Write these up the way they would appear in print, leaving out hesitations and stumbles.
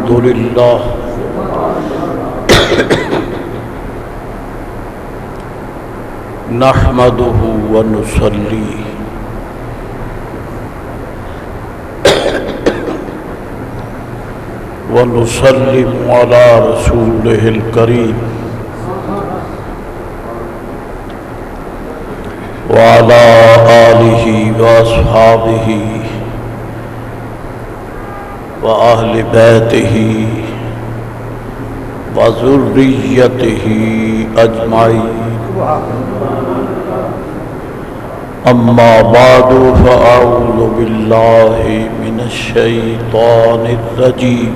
الحمد لله نحمده ونصلي ونسلم على رسوله الكريم وعلى آله وأصحابه وأهل بيته وذريته أجمعين أما بعد فأعوذ بالله من الشيطان الرجيم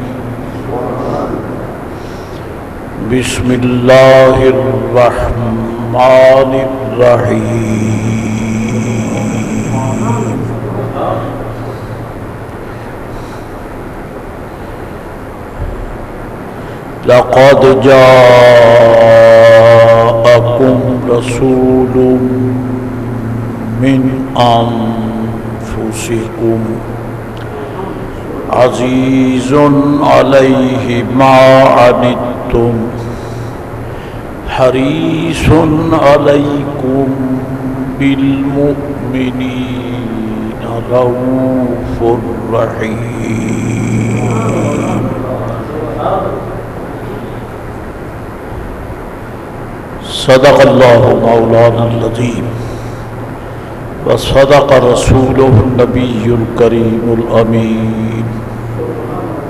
بسم الله الرحمن الرحيم لقد جاءكم رسول من أنفسكم عزيز عليه ما عنتم حريص عليكم بالمؤمنين رؤوف رحيم صدق الله مولانا العظيم وصدق رسوله النبي الكريم الأمين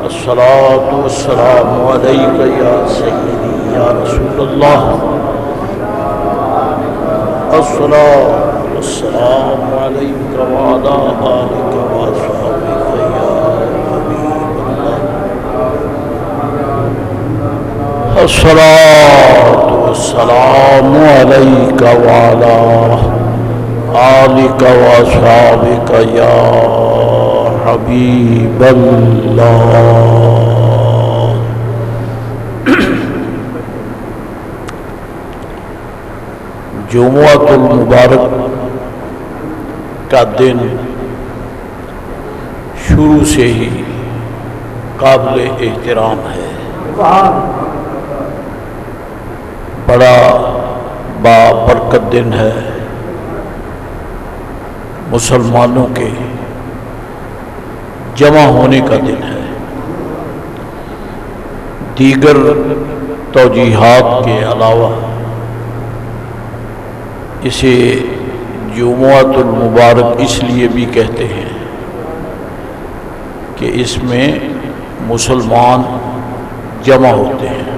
الصلاة والسلام عليك يا سيدي يا رسول الله الصلاة والسلام عليك وعلى آلك وأصحابك يا حبيب الله الصلاة والسلام عليك وعلى آلك وأصحابك يا حبيب الله جمعۃ المبارک کا دن شروع سے ہی قابل احترام ہے، بڑا بابرکت دن ہے، مسلمانوں کے جمع ہونے کا دن ہے۔ دیگر توجیحات کے علاوہ اسے جمعۃ المبارک اس لیے بھی کہتے ہیں کہ اس میں مسلمان جمع ہوتے ہیں۔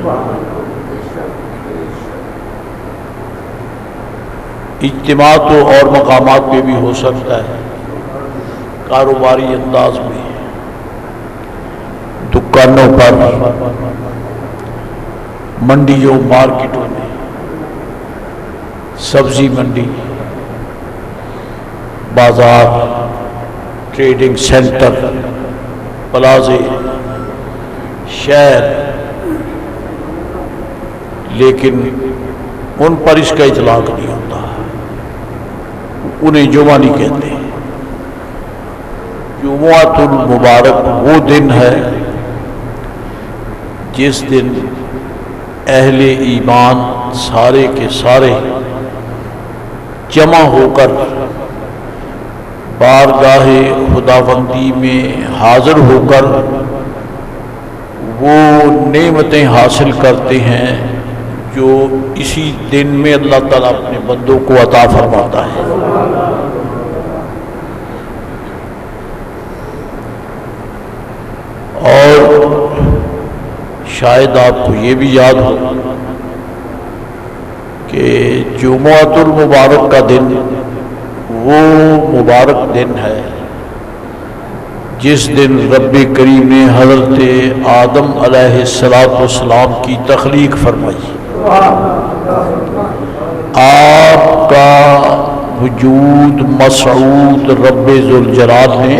اجتماع تو اور مقامات پہ بھی ہو سکتا ہے، کاروباری انداز میں، دکانوں پر، منڈیوں، مارکیٹوں میں، سبزی منڈی، بازار، ٹریڈنگ سینٹر، پلازے، شہر، لیکن ان پر اس کا اطلاق نہیں ہوتا، انہیں جمعہ نہیں کہتے۔ جمعۃ المبارک وہ دن ہے جس دن اہل ایمان سارے کے سارے جمع ہو کر بارگاہ خداوندی میں حاضر ہو کر وہ نعمتیں حاصل کرتے ہیں جو اسی دن میں اللہ تعالیٰ اپنے بندوں کو عطا فرماتا ہے۔ اور شاید آپ کو یہ بھی یاد ہو کہ جمعۃ المبارک کا دن وہ مبارک دن ہے جس دن رب کریم نے حضرت آدم علیہ السلام کی تخلیق فرمائی۔ آپ کا وجود مسعود رب ذوالجلال نے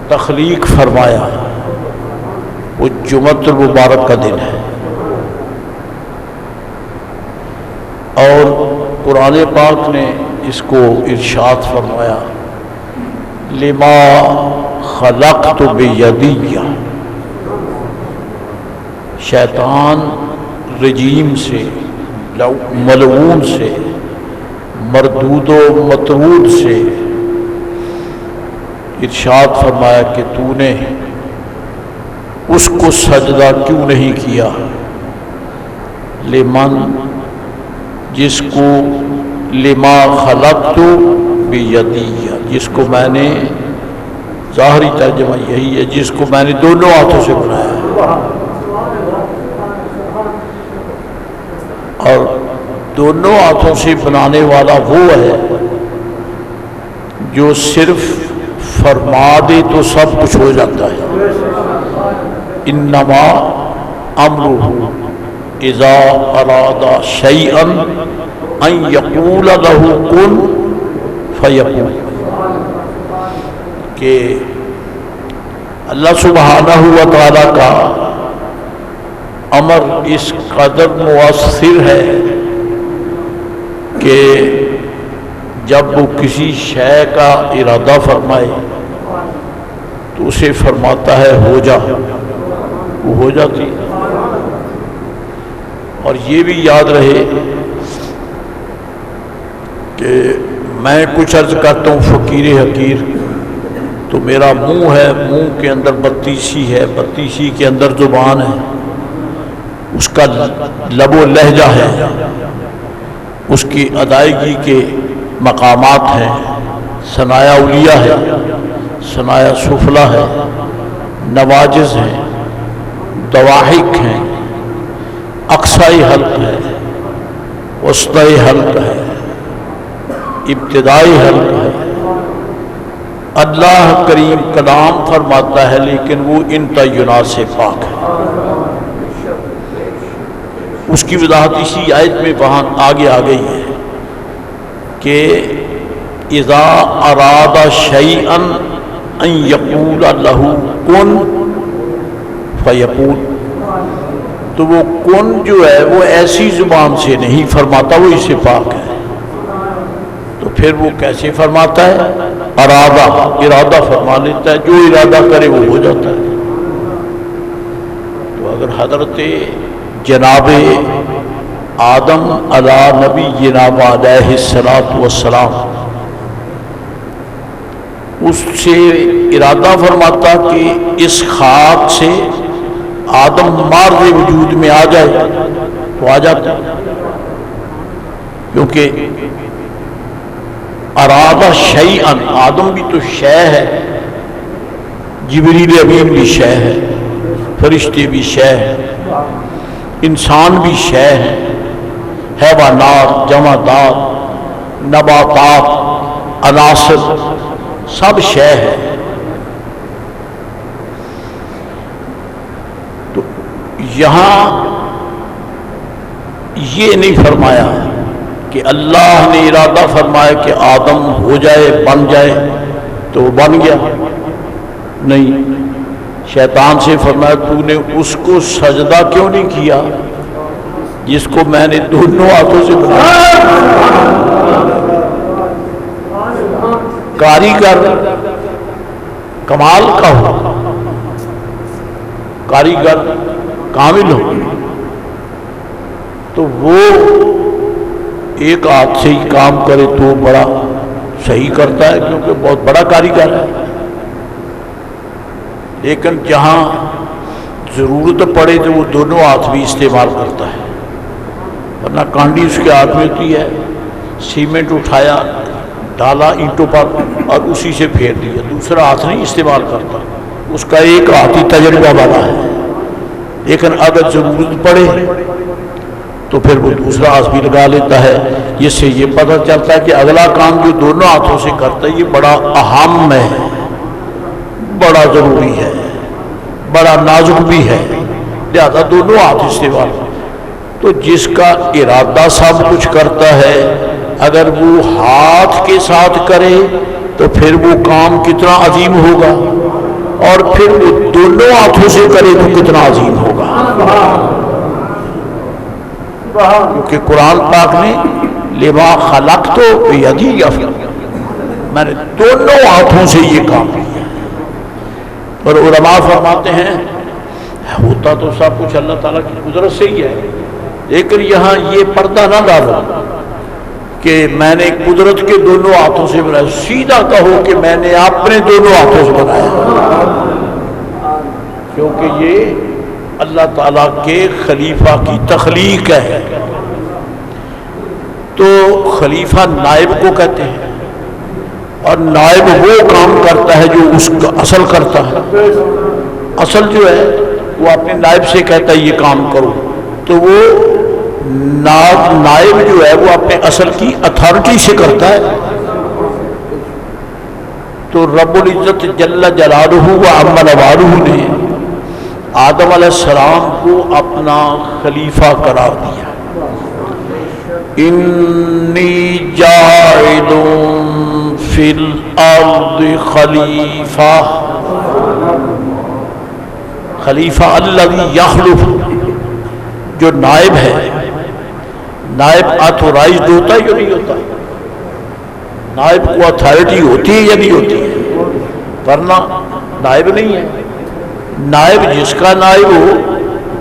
تخلیق فرمایا، وہ جمعۃ المبارک کا دن ہے۔ اور قرآن پاک نے اس کو ارشاد فرمایا، لما خلقت بیدی، شیطان رجیم سے، ملعون سے، مردود و مطرود سے ارشاد فرمایا کہ تو نے اس کو سجدہ کیوں نہیں کیا؟ لمن، جس کو، لما خلقت بیدی، جس کو میں نے، ظاہری ترجمہ یہی ہے، جس کو میں نے دونوں ہاتھوں سے بنایا، اور دونوں ہاتھوں سے بنانے والا وہ ہے جو صرف فرما دے تو سب کچھ ہو جاتا ہے۔ انما امرہ اذا اراد شیئا ان یقول لہ کن فیکون، کہ اللہ سبحانہ و تعالیٰ کا امر اس قدر مؤثر ہے کہ جب وہ کسی شے کا ارادہ فرمائے تو اسے فرماتا ہے ہو جا، وہ ہو جاتی۔ اور یہ بھی یاد رہے کہ میں کچھ عرض کرتا ہوں فقیر حقیر، تو میرا منہ ہے، منہ کے اندر بتیسی ہے، بتیسی کے اندر زبان ہے، اس کا لب و لہجہ ہے، اس کی ادائیگی کے مقامات ہیں، ثنایا علیہ ہے، ثنایا سفلا ہے، نواجز ہیں، دواحق ہیں، اقصائی حلق ہے، وسطی حلق ہے، ابتدائی حلق ہے۔ اللہ کریم کلام فرماتا ہے لیکن وہ ان تعینات سے پاک ہے۔ اس کی وضاحت اسی آیت میں وہاں آگے آ گئی ہے کہ اذا اراد شیئا ان یقول لہ کن فیکون، تو وہ کن جو ہے وہ ایسی زبان سے نہیں فرماتا، وہ اس سے پاک ہے۔ تو پھر وہ کیسے فرماتا ہے؟ ارادہ فرما لیتا ہے، جو ارادہ کرے وہ ہو جاتا ہے۔ تو اگر حضرت جناب آدم علی نبینا علیہ الصلاۃ والسلام اس سے ارادہ فرماتا کہ اس خاک سے آدم مارد وجود میں آ جائے تو آ جاتا، کیونکہ ارادہ شیئا، آدم بھی تو شے ہے، جبریل امین بھی شے ہے، فرشتے بھی شے ہے، انسان بھی شے ہے، حیوانات، جمادات، نباتات، عناصر سب شے ہے۔ تو یہاں یہ نہیں فرمایا کہ اللہ نے ارادہ فرمایا کہ آدم ہو جائے، بن جائے، تو وہ بن گیا، نہیں، شیطان سے فرمایا تو نے اس کو سجدہ کیوں نہیں کیا جس کو میں نے دونوں ہاتھوں سے بنایا؟ کاریگر کمال کا ہو، کاریگر کامل ہو، تو وہ ایک ہاتھ سے ہی کام کرے تو بڑا صحیح کرتا ہے، کیونکہ بہت بڑا کاریگر ہے۔ لیکن جہاں ضرورت پڑے تو وہ دونوں ہاتھ بھی استعمال کرتا ہے، ورنہ کانڈی اس کے ہاتھ میں ہوتی ہے، سیمنٹ اٹھایا، ڈالا اینٹوں پر اور اسی سے پھیر دیا، دوسرا ہاتھ نہیں استعمال کرتا، اس کا ایک ہاتھ ہی تجربہ والا ہے۔ لیکن اگر ضرورت پڑے تو پھر وہ دوسرا ہاتھ بھی لگا لیتا ہے۔ جس سے یہ پتہ چلتا ہے کہ اگلا کام جو دونوں ہاتھوں سے کرتا ہے یہ بڑا اہم ہے، بڑا ضروری ہے، بڑا نازک بھی ہے، لہذا دونوں ہاتھ استعمال۔ تو جس کا ارادہ سب کچھ کرتا ہے اگر وہ ہاتھ کے ساتھ کرے تو پھر وہ کام کتنا عظیم ہوگا، اور پھر وہ دونوں ہاتھوں سے کرے تو کتنا عظیم ہوگا، کیونکہ قرآن پاک نے لما خلقت بیدی، میں نے دونوں ہاتھوں سے یہ کام کیا۔ اور علماء فرماتے ہیں ہوتا تو سب کچھ اللہ تعالیٰ کی قدرت سے ہی ہے، لیکن یہاں یہ پردہ نہ ڈالو کہ میں نے قدرت کے دونوں ہاتھوں سے بنایا، سیدھا کہو کہ میں نے اپنے دونوں ہاتھوں سے بنایا، کیونکہ یہ اللہ تعالیٰ کے خلیفہ کی تخلیق ہے۔ تو خلیفہ نائب کو کہتے ہیں، اور نائب وہ کام کرتا ہے جو اس کا اصل کرتا ہے۔ اصل جو ہے وہ اپنے نائب سے کہتا ہے یہ کام کرو، تو وہ نائب جو ہے وہ اپنے اصل کی اتھارٹی سے کرتا ہے۔ تو رب العزت جل جلالہ و عم نوالہ نے آدم علیہ السلام کو اپنا خلیفہ قرار دیا۔ انی جاعل فی الارض خلیفہ، خلیفہ الذی یخلف، جو نائب ہے، نائب آتھورائزڈ ہوتا ہے یا نہیں ہوتا؟ نائب کو اتھارٹی ہوتی ہے یا نہیں ہوتی ہے؟ ورنہ نائب نہیں ہے۔ نائب جس کا نائب ہو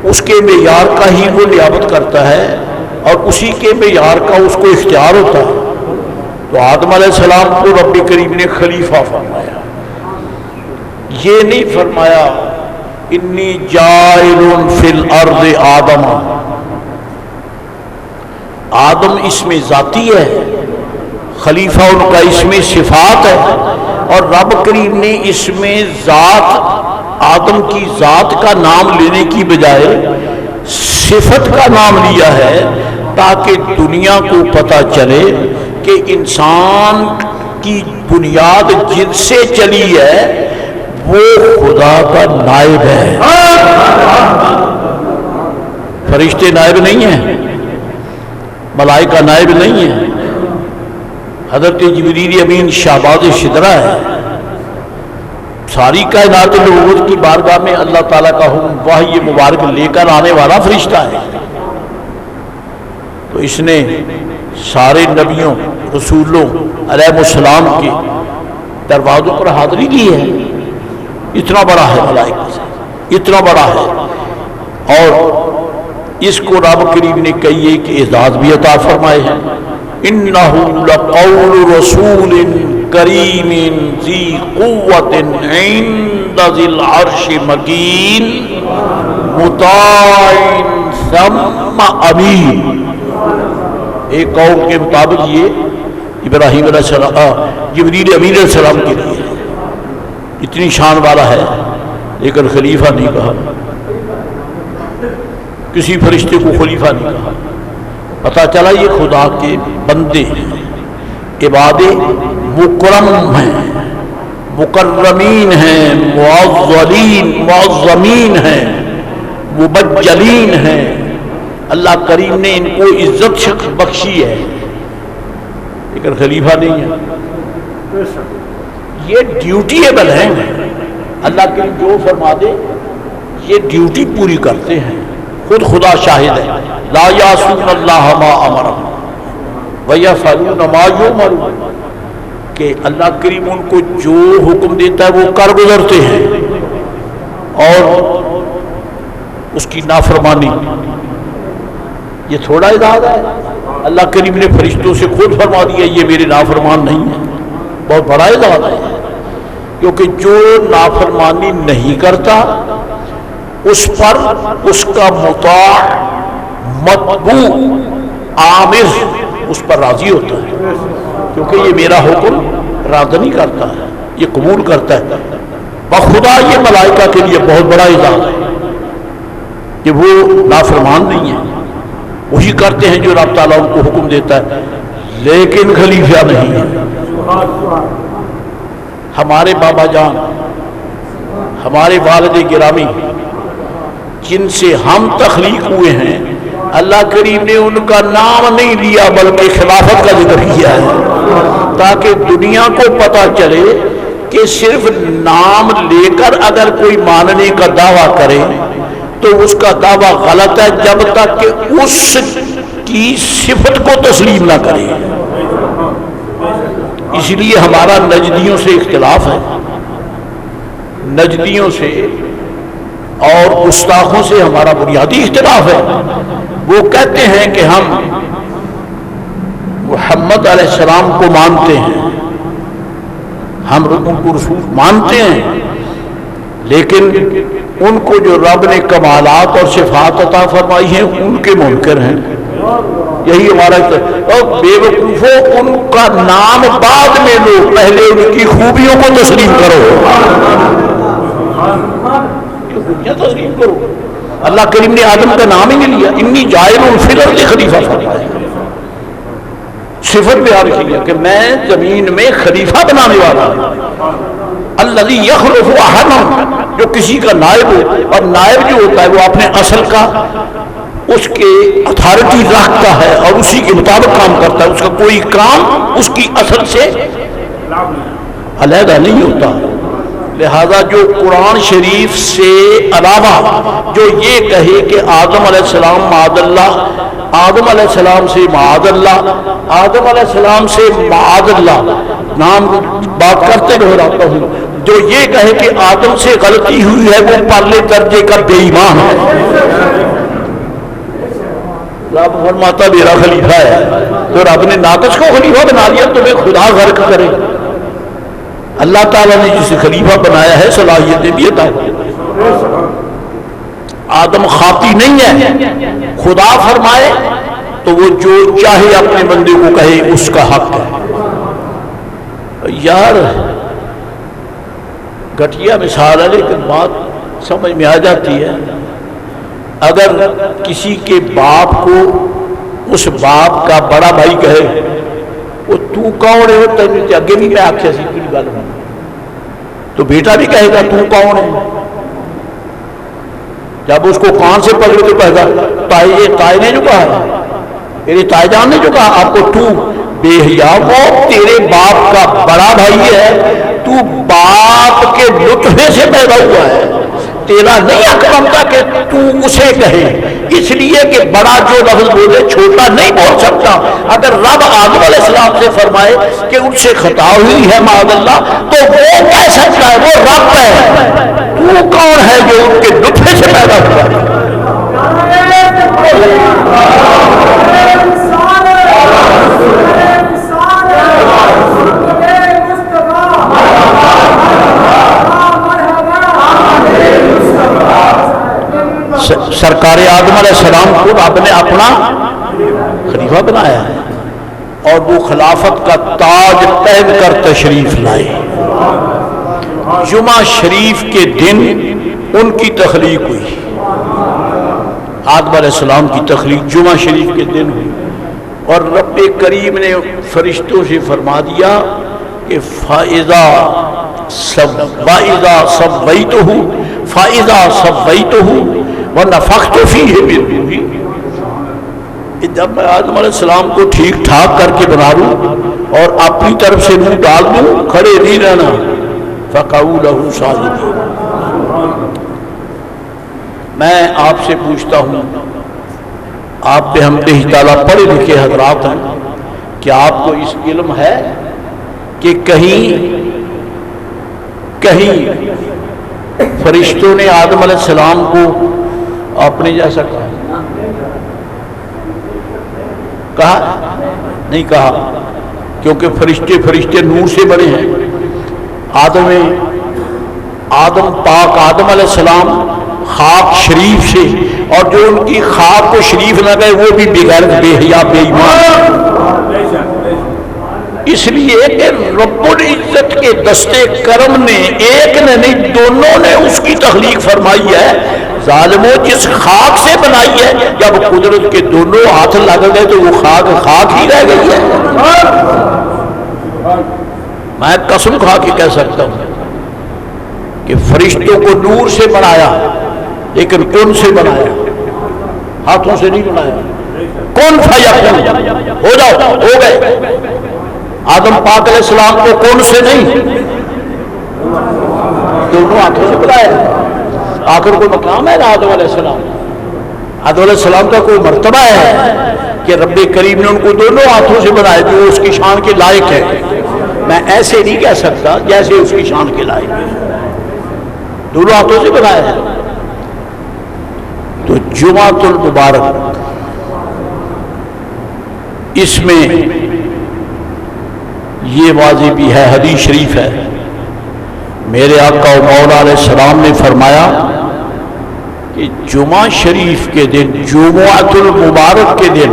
اس کے معیار کا ہی وہ نیابت کرتا ہے، اور اسی کے معیار کا اس کو اختیار ہوتا ہے۔ تو آدم علیہ السلام کو رب کریم نے خلیفہ فرمایا، یہ نہیں فرمایا انی جاعل فی الارض آدم۔ آدم اس میں ذاتی ہے، خلیفہ ان کا اس میں صفات ہے، اور رب کریم نے اس میں ذات، آدم کی ذات کا نام لینے کی بجائے صفت کا نام لیا ہے، تاکہ دنیا کو پتہ چلے کہ انسان کی بنیاد جن سے چلی ہے وہ خدا کا نائب ہے۔ فرشتے نائب نہیں ہیں، ملائکہ نائب نہیں ہیں، حضرت جبریل امین شہباز شدرا ہے، ساری کائنات نبوت کی بارگاہ میں اللہ تعالیٰ کا حکم وحی مبارک لے کر آنے والا فرشتہ ہے۔ تو اس نے سارے نبیوں رسولوں علیہ السلام کے دروازوں پر حاضری دی ہے۔ اتنا بڑا ہے ملائکہ سے، اتنا بڑا ہے، اور اس کو رب کریم نے کئی ایک اعزاز بھی عطا فرمائے ہیں۔ اِنَّهُ لَقَوْلُ رَسُولٍ كَرِيمٍ ذِي قُوَّةٍ عِندَ ذِي الْعَرْشِ مَكِينٍ مُطَاعٍ ثَمَّ أَمِينٍ۔ ایک قول کے مطابق یہ ابراہیم علیہ السلام، جبریل امین علیہ السلام کے لیے اتنی شان والا ہے، لیکن خلیفہ نہیں کہا، کسی فرشتے کو خلیفہ نہیں کہا۔ پتہ چلا یہ خدا کے بندے ہیں، عباد مکرم ہیں، مکرمین ہیں، معظمین ہیں، مبجلین ہیں۔ اللہ کریم نے ان کو عزت بخشی ہے، لیکن خلیفہ نہیں ہے۔ یہ ڈیوٹیبل ہیں، اللہ کریم جو فرما دے یہ ڈیوٹی پوری کرتے ہیں۔ خود خدا شاہد ہے، لا یعصون اللہ ما امرهم ویفعلون ما یؤمرون، کہ اللہ کریم ان کو جو حکم دیتا ہے وہ کر گزرتے ہیں، اور اس کی نافرمانی یہ تھوڑا اعزاز ہے۔ اللہ کریم نے فرشتوں سے خود فرما دیا یہ میرے نافرمان نہیں ہیں، بہت بڑا اعزاز ہے، کیونکہ جو نافرمانی نہیں کرتا اس پر اس کا مطاع، متبوع، عامر اس پر راضی ہوتا ہے، کیونکہ یہ میرا حکم رد نہیں کرتا ہے، یہ قبول کرتا ہے۔ بخدا یہ ملائکہ کے لیے بہت بڑا اعزاز ہے کہ وہ نافرمان نہیں ہیں، وہی کرتے ہیں جو رب تعالیٰ ان کو حکم دیتا ہے، لیکن خلیفہ نہیں ہے۔ ہمارے بابا جان، ہمارے والد گرامی جن سے ہم تخلیق ہوئے ہیں، اللہ کریم نے ان کا نام نہیں لیا بلکہ خلافت کا ذکر کیا ہے، تاکہ دنیا کو پتہ چلے کہ صرف نام لے کر اگر کوئی ماننے کا دعویٰ کرے تو اس کا دعویٰ غلط ہے جب تک کہ اس کی صفت کو تسلیم نہ کرے۔ اس لیے ہمارا نجدیوں سے اختلاف ہے، نجدیوں سے اور گستاخوں سے ہمارا بنیادی اختلاف ہے۔ وہ کہتے ہیں کہ ہم محمد علیہ السلام کو مانتے ہیں، ہم ان کو رسول مانتے ہیں، لیکن ان کو جو رب نے کمالات اور صفات عطا فرمائی ہیں ان کے منکر ہیں۔ یہی ہمارا اور بے وقوفوں، ان کا نام بعد میں لو، پہلے ان کی خوبیوں کو تسلیم کرو، تسلیم کرو۔ اللہ کریم نے آدم کا نام ہی نہیں لیا، انی جاعل فی الارض خلیفہ فرمایا، صفت بیان کی ہے کہ میں زمین میں خلیفہ بنانے والا ہوں۔ الذی یخلف احدا، جو کسی کا نائب ہو، اور نائب جو ہوتا ہے وہ اپنے اصل کا اس کے اتھارٹی رکھتا ہے اور اسی کے مطابق کام کرتا ہے، اس کا کوئی کام اس کی اصل سے علیحدہ نہیں ہوتا۔ لہذا جو قرآن شریف سے علاوہ جو یہ کہے کہ آدم علیہ السلام معاذ اللہ، آدم علیہ السلام سے معاذ اللہ، آدم علیہ السلام سے معاذ اللہ، نام بات کرتے دہراتا ہوں، جو یہ کہے کہ آدم سے غلطی ہوئی ہے وہ پرلے درجے کا بے ایمان ہے۔ رب فرماتا میرا خلیفہ ہے، تو رب نے ناقص کو خلیفہ بنا لیا، تمہیں خدا غرق کرے۔ اللہ تعالیٰ نے جسے خلیفہ بنایا ہے صلاحیتیں بھی عطا کی۔ آدم خاطی نہیں ہے، خدا فرمائے تو وہ جو چاہے اپنے بندے کو کہے اس کا حق ہے۔ یار گھٹیا مثال ہے لیکن بات سمجھ میں آ جاتی ہے۔ اگر کسی کے باپ کو اس باپ کا بڑا بھائی کہے وہ تو کون ہے، تجھے اگے بھی میں آخیا سی کی گل ہوں، تو بیٹا بھی کہے گا تو کون ہے۔ جب اس کو کان سے پکڑ کے کہے گا تائے نے جو کہا ہے، میرے تائے جان نے جو کہا آپ کو تو بے حیا، وہ تیرے باپ کا بڑا بھائی ہے، تو باپ کے لطفے سے پیدا ہوا ہے، تیرا نہیں حق بنتا کہ تو اسے کہے، اس لیے کہ بڑا جو لفظ بولے چھوٹا نہیں بول سکتا۔ اگر رب آدم علیہ السلام سے فرمائے کہ ان سے خطا ہوئی ہے معاذ اللہ، تو وہ کہہ سکتا ہے وہ رب ہے، تو کون ہے جو ان کے لطفے سے پیدا ہوا ہے۔ سرکار آدم علیہ السلام کو رب نے اپنا خلیفہ بنایا ہے اور وہ خلافت کا تاج پہن کر تشریف لائے۔ جمعہ شریف کے دن ان کی تخلیق ہوئی، آدم علیہ السلام کی تخلیق جمعہ شریف کے دن ہوئی، اور رب کریم نے فرشتوں سے فرما دیا کہ فَإِذَا سَوَّيْتُهُ وَنَفَخْتُ فِيهِ مِن روحِي، جب میں آدم علیہ السلام کو ٹھیک ٹھاک کر کے بنا لوں اور اپنی طرف سے منہ ڈال دوں، کھڑے نہیں رہنا، فَقَعُوا لَهُ سَاجِدِينَ۔ میں آپ سے پوچھتا ہوں، آپ پہ ہم اللہ تعالیٰ پڑھے لکھے حضرات ہیں، کیا آپ کو اس علم ہے کہ کہیں فرشتوں نے آدم علیہ السلام کو اپنے جیسا کہا نہیں کہا، کیونکہ فرشتے نور سے بنے ہیں۔ آدم پاک آدم علیہ السلام خاک شریف سے، اور جو ان کی خاک کو شریف نہ گئے وہ بھی بغیر بے حیا بے ایمان۔ اس لیے کہ رب العزت کے دستے کرم نے ایک نے نہیں دونوں نے اس کی تخلیق فرمائی ہے۔ ظالموں جس خاک سے بنائی ہے، جب قدرت کے دونوں ہاتھ لگ گئے تو وہ خاک ہی رہ گئی ہے۔ میں قسم کھا کے کہہ سکتا ہوں کہ فرشتوں کو نور سے بنایا، لیکن کون سے بنایا؟ ہاتھوں سے نہیں بنایا۔ کون فیکون، ہو جاؤ، ہو گئے۔ آدم پاک علیہ السلام کو کون سے نہیں، دونوں ہاتھوں سے بنایا۔ آخر کوئی مقام ہے نا آدم علیہ السلام، آدم علیہ السلام کا کوئی مرتبہ ہے کہ رب کریم نے ان کو دونوں ہاتھوں سے بنایا جو اس کی شان کے لائق ہے۔ میں ایسے نہیں کہہ سکتا جیسے اس کی شان کے لائق ہے، دونوں ہاتھوں سے بنایا ہے۔ تو جمعۃ المبارک، اس میں یہ واضح بھی ہے، حدیث شریف ہے، میرے آقا و مولا علیہ السلام نے فرمایا کہ جمعہ شریف کے دن، جمعۃ المبارک کے دن،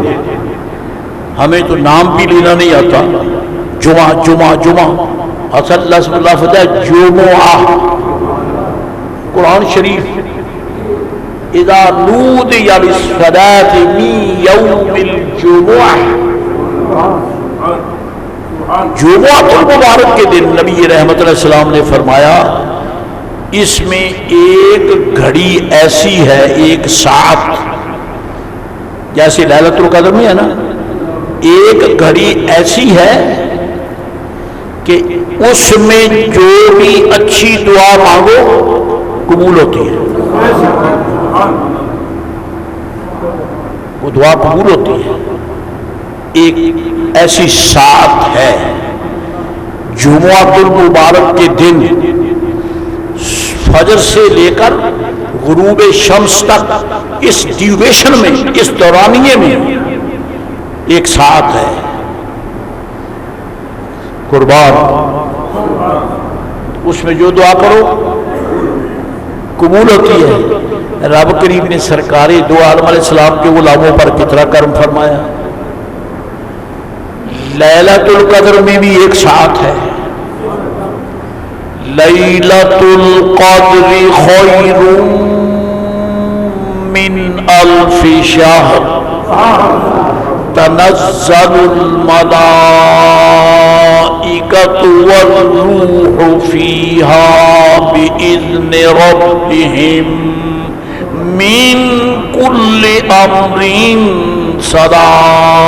ہمیں تو نام بھی لینا نہیں آتا، جمعہ جمعہ جمعہ، اصل لفظ ہے جمعہ۔ قرآن شریف اذا نودی للصلاۃ من یوم الجمعہ، جمعۃ المبارک کے دن نبی رحمت علیہ السلام نے فرمایا اس میں ایک گھڑی ایسی ہے، ایک ساعت، جیسے لیلۃ القدر میں ہے نا، ایک گھڑی ایسی ہے کہ اس میں جو بھی اچھی دعا مانگو قبول ہوتی ہے، وہ دعا قبول ہوتی ہے۔ ایک ایسی ساعت ہے جمعۃ المبارک کے دن، فجر سے لے کر غروب شمس تک، اس ڈیوریشن میں، اس دورانیے میں ایک ساعت ہے، قربان اس میں جو دعا کرو قبول ہوتی ہے۔ رب کریم نے سرکار دو عالم علیہ السلام کے غلاموں پر کتنا کرم فرمایا۔ لیلۃ القدر میں بھی ایک ساعت ہے، لیلۃ القدر خیر من الف شہر تنزل الملائکۃ والروح فیہا بإذن ربہم من کل امر سلام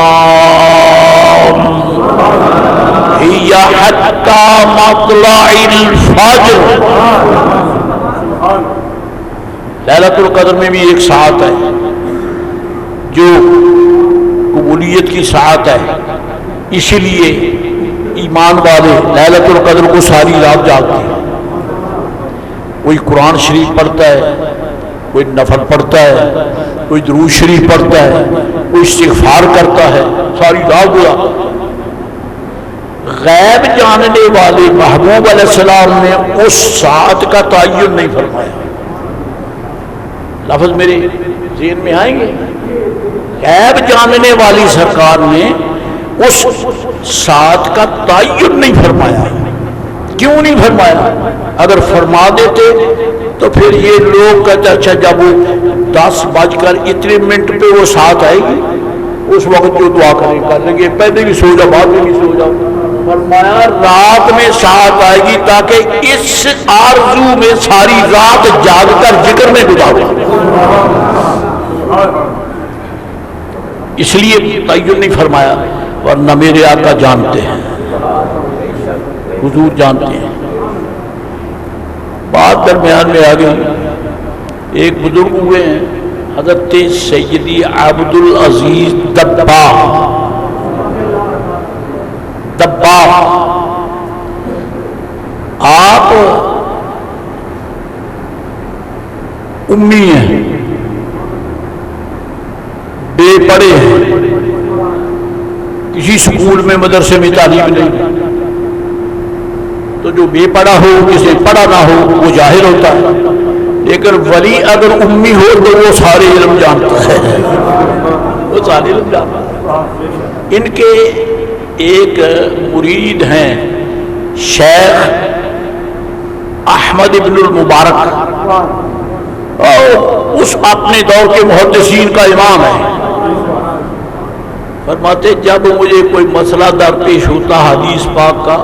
ہی حتی مطلع الفجر۔ لیلۃ القدر میں بھی ایک ساعت ہے جو قبولیت کی ساعت ہے، اسی لیے ایمان والے لیلۃ القدر کو ساری رات جاگتے ہیں، کوئی قرآن شریف پڑھتا ہے، کوئی نفل پڑھتا ہے، کوئی درود شریف پڑھتا ہے، کوئی استغفار کرتا ہے، ساری رات گزارتا ہے۔ غیب جاننے والے محبوب علیہ السلام نے اس ساعت کا تعین نہیں فرمایا، لفظ میرے ذہن میں آئیں گے، غیب جاننے والی سرکار نے اس ساعت کا تعین نہیں فرمایا۔ کیوں نہیں فرمایا؟ اگر فرما دیتے تو پھر یہ لوگ کہتے اچھا جب وہ 10:02 پہ وہ ساتھ آئے گی اس وقت جو دعا کریں کر لیں گے، پہلے بھی سو جاؤ بعد میں بھی سو جاؤ۔ فرمایا رات میں ساتھ آئے گی تاکہ اس آرزو میں ساری رات جاگ کر ذکر میں گزارو، اس لیے تعین نہیں فرمایا، ورنہ میرے آقا جانتے ہیں، حضور جانتے ہیں۔ بات درمیان میں آ گئی، ایک بزرگ ہوئے ہیں حضرت سیدی عبد العزیز دباغ، آپ امی ہیں، بے پڑھے ہیں، کسی سکول میں مدرسے میں تعلیم نہیں، تو جو بے پڑھا ہو، کسی پڑھا نہ ہو، وہ جاہل ہوتا ہے، لیکن ولی اگر امی ہو تو وہ سارے علم جانتا ہے، وہ سارے علم جانتا ہے۔ ان کے ایک مرید ہیں شیخ احمد ابن المبارک، اور اس اپنے دور کے محدثین کا امام ہے۔ فرماتے جب مجھے کوئی مسئلہ درپیش ہوتا حدیث پاک کا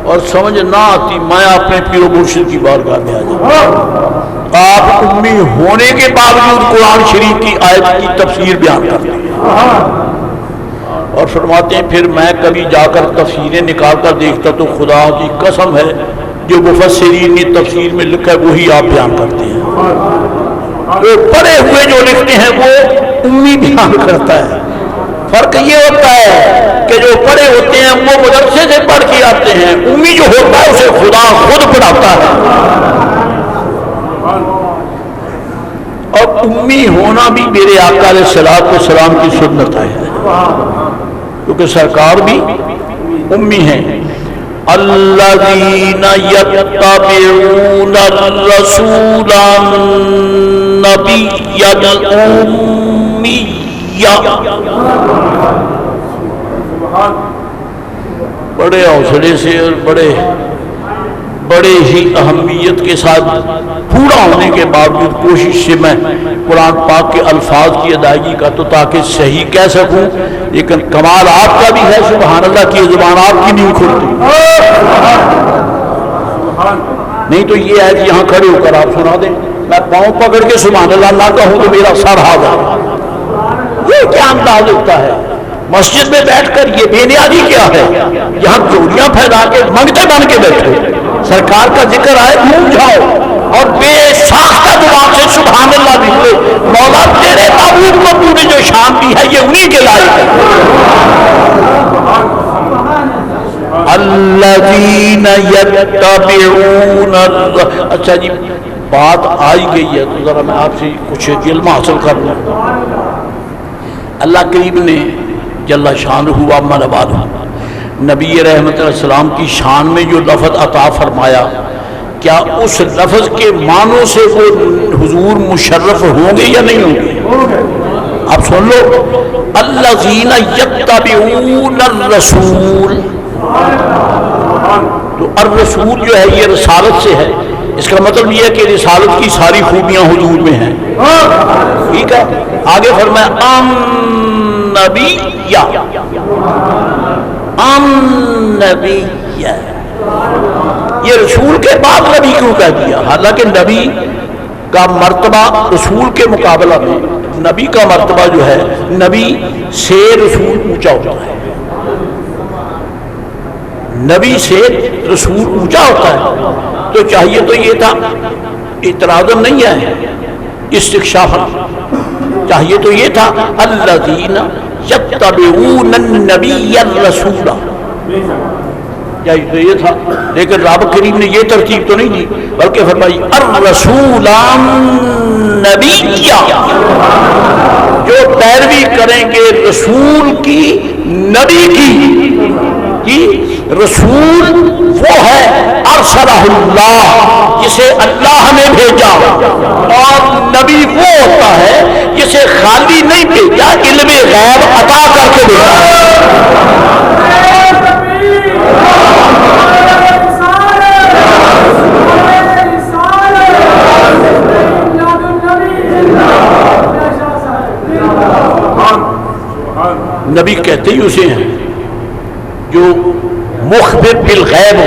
اور سمجھ نہ آتی، میں اپنے پیر و مرشد کی بارگاہ میں آ جاتا۔ آپ امی ہونے کے باوجود قرآن شریف کی آیت کی تفسیر بیان کرتے ہیں، اور فرماتے ہیں پھر میں کبھی جا کر تفسیریں نکال کر دیکھتا تو خدا کی قسم ہے جو مفسرین نے تفسیر میں لکھا ہے وہی آپ بیان کرتے ہیں۔ وہ پڑھے ہوئے جو لکھتے ہیں وہ امی بیان کرتا ہے۔ فرق یہ ہوتا ہے کہ جو پڑھے ہوتے ہیں وہ مدرسے سے پڑھ کے آتے ہیں، امی جو ہوتا ہے اسے خدا خود پڑھاتا ہے۔ اور امی ہونا بھی میرے آقا علیہ الصلوۃ والسلام کی سنت ہے، کیونکہ سرکار بھی امی ہیں۔ الذین یتبعون الرسول النبی الامی، بڑے حوصلے سے اور بڑے ہی اہمیت کے ساتھ پورا ہونے کے باوجود کوشش سے میں قرآن پاک کے الفاظ کی ادائیگی کا تو تاکہ صحیح کہہ سکوں، لیکن کمال آپ کا بھی ہے، سبحان اللہ کی زبان آپ کی نہیں کھلتی، نہیں تو یہ ہے کہ یہاں کھڑے ہو کر آپ سنا دیں، میں پاؤں پکڑ کے سبحان اللہ نہ کہوں تو میرا سر ہاتھ ہے، یہ کیا انداز ہوتا ہے؟ مسجد میں بیٹھ کر یہ بے نیازی کیا ہے؟ یہاں چوریاں پھیلا کے منگتے بن کے بیٹھے، سرکار کا ذکر آئے گھوم جاؤ اور بے ساختہ زبان سے سبحان اللہ نکلے، مولا تیرے معبود کو تو نے جو شان دی ہے یہ انہی کے لائق ہے۔ الذین یتبعون، اچھا جی بات آئی گئی ہے تو ذرا میں آپ سے کچھ علم حاصل کر لوں۔ اللہ کریم نے جل شانہ عما نوالہ نبی رحمت علیہ السلام کی شان میں جو لفظ عطا فرمایا، کیا اس لفظ کے معنوں سے وہ حضور مشرف ہوں گے یا نہیں ہوں گے؟ آپ سن لو، الذین یتبعون الرسول، تو الرسول جو ہے یہ رسالت سے ہے، اس کا مطلب یہ ہے کہ رسالت کی ساری خوبیاں حضور میں ہیں، ٹھیک ہے؟ آگے فرمایا النبی، النبی، یہ رسول کے بعد نبی کیوں کہہ دیا؟ حالانکہ نبی کا مرتبہ رسول کے مقابلہ میں نبی کا مرتبہ جو ہے نبی سے رسول اونچا ہوتا ہے، نبی سے رسول اونچا ہوتا ہے، تو چاہیے تو یہ تھا، اعتراض نہیں ہے، استکشاف چاہیے تو یہ تھا الذین یتبعون النبی الرسول، چاہیے تو یہ تھا، لیکن رب کریم نے یہ ترتیب تو نہیں دی، بلکہ فرمائی الرسول النبی، جو پیروی کریں گے رسول کی، نبی کی رسول وہ ہے ارسلہ اللہ، جسے اللہ نے بھیجا، اور نبی وہ ہوتا ہے جسے خالی نہیں بھیجا، علم غیب عطا کر کے بھیجا۔ نبی کہتے ہی اسے ہیں جو مخبر بالغیب،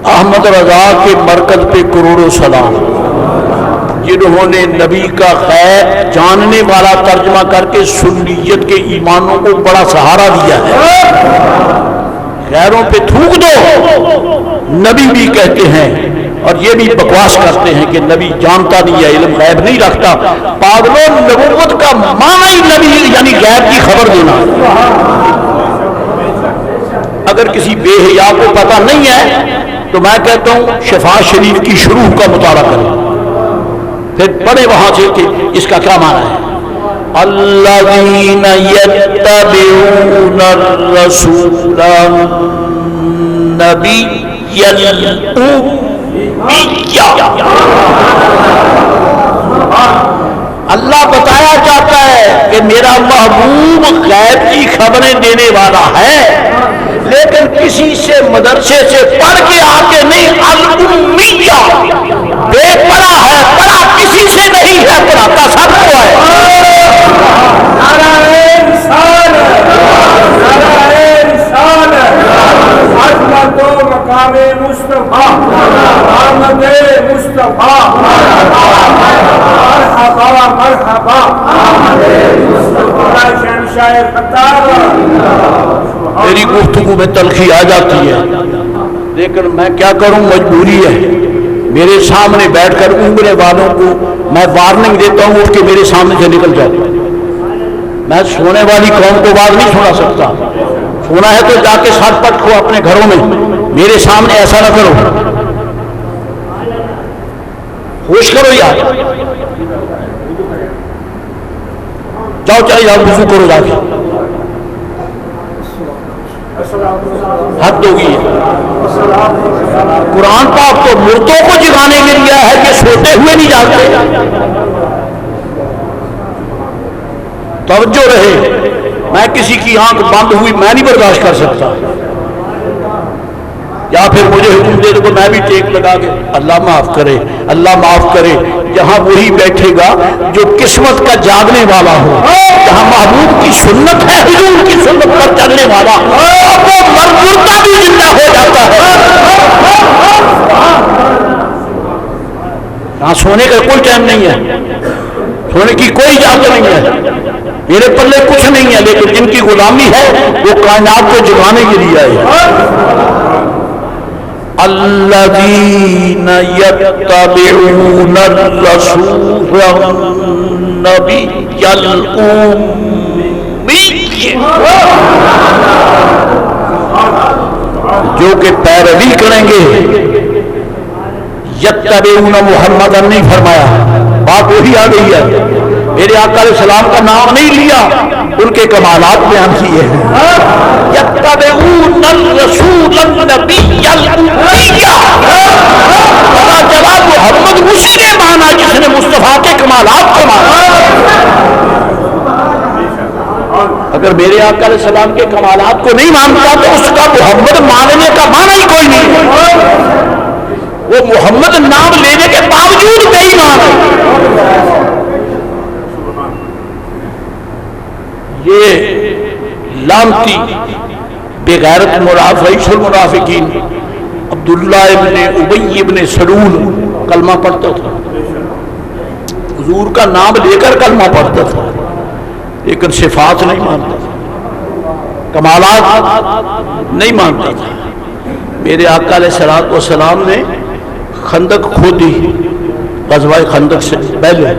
احمد رضا کے مرکز پہ کروڑوں سلام، جنہوں نے نبی کا غیب جاننے والا ترجمہ کر کے سنیت کے ایمانوں کو بڑا سہارا دیا ہے۔ غیروں پہ تھوک دو، نبی بھی کہتے ہیں، اور یہ بھی بکواس کرتے ہیں کہ نبی جانتا نہیں ہے، علم غیب نہیں رکھتا۔ پاگلوں، نبوت کا معنی ہی نبی یعنی غیب کی خبر دینا۔ اگر کسی بے حیا کو پتہ نہیں ہے تو میں کہتا ہوں شفا شریف کی شروع کا مطالعہ کریں، پھر پڑھے وہاں سے کہ اس کا کیا معنی ہے۔ الذین یتبعون الرسول النبی الأمی، اللہ بتایا جاتا ہے کہ میرا محبوب غیب کی خبریں دینے والا ہے، لیکن کسی سے مدرسے سے پڑھ کے آگے نہیں، الأمیہ، بے پڑھا ہے، پڑھا کسی سے نہیں ہے، پڑھاتا سب کو ہے۔ مصطفیٰ آمد مصطفیٰ، مرحبا مرحبا شہنشاہ خطاب۔ میری گفتگو میں تلخی آ جاتی ہے، لیکن میں کیا کروں، مجبوری ہے۔ میرے سامنے بیٹھ کر عمرے والوں کو میں وارننگ دیتا ہوں اٹھ کے میرے سامنے سے نکل جاؤ۔ میں سونے والی قوم کو بات نہیں سنا سکتا، سونا ہے تو جا کے سر پٹ کو اپنے گھروں میں، میرے سامنے ایسا نہ کرو۔ ہوش کرو یار، جاؤ چاہے یار وضو کرو جا کے، حد ہوگی ہے۔ قرآن پاک تو مردوں کو جگانے کے لیے ہے کہ سوتے ہوئے نہیں جاگتے۔ توجہ رہے، میں کسی کی آنکھ بند ہوئی میں نہیں برداشت کر سکتا، یا پھر مجھے حکم دے دو میں بھی ٹیک لگا کے اللہ معاف کرے، اللہ معاف کرے۔ جہاں وہی بیٹھے گا جو قسمت کا جاگنے والا ہو، جہاں محبوب کی سنت ہے، حضور کی سنت پر چلنے والا، وہ مردہ بھی زندہ ہو جاتا ہے۔ یہاں سونے کا کوئی ٹائم نہیں ہے، سونے کی کوئی اجازت نہیں ہے، میرے پلے کچھ نہیں ہے، لیکن جن کی غلامی ہے وہ کائنات کو جگانے کے لیے آئے۔ الذین یتبعون الرسول النبی الامی، جو کہ پیروی کریں گے۔ یتبعون محمد نہیں فرمایا، بات وہی آ گئی ہے، میرے آقا علیہ السلام کا نام نہیں لیا، ان کے کمالات بیان کیے ہیں۔ یتبعون الرسول النبی الامیہ، پتا چلا محمد اسی نے مانا جس نے مصطفیٰ کے کمالات کو مانا۔ اگر میرے آقا علیہ السلام کے کمالات کو نہیں مانتا تو اس کا محمد ماننے کا معنی ہی کوئی نہیں ہے، وہ محمد نام لینے کے باوجود بے ایمان ہے۔ یہ لامتی بے غیرت رئیس المنافقین عبداللہ ابن ابی ابن سلول کلمہ پڑھتا تھا، حضور کا نام لے کر کلمہ پڑھتا تھا، لیکن صفات نہیں مانتا تھا، کمالات نہیں مانتا تھا۔ میرے آقا علیہ السلام نے خندق کھودی غزوہ خندق سے پہلے،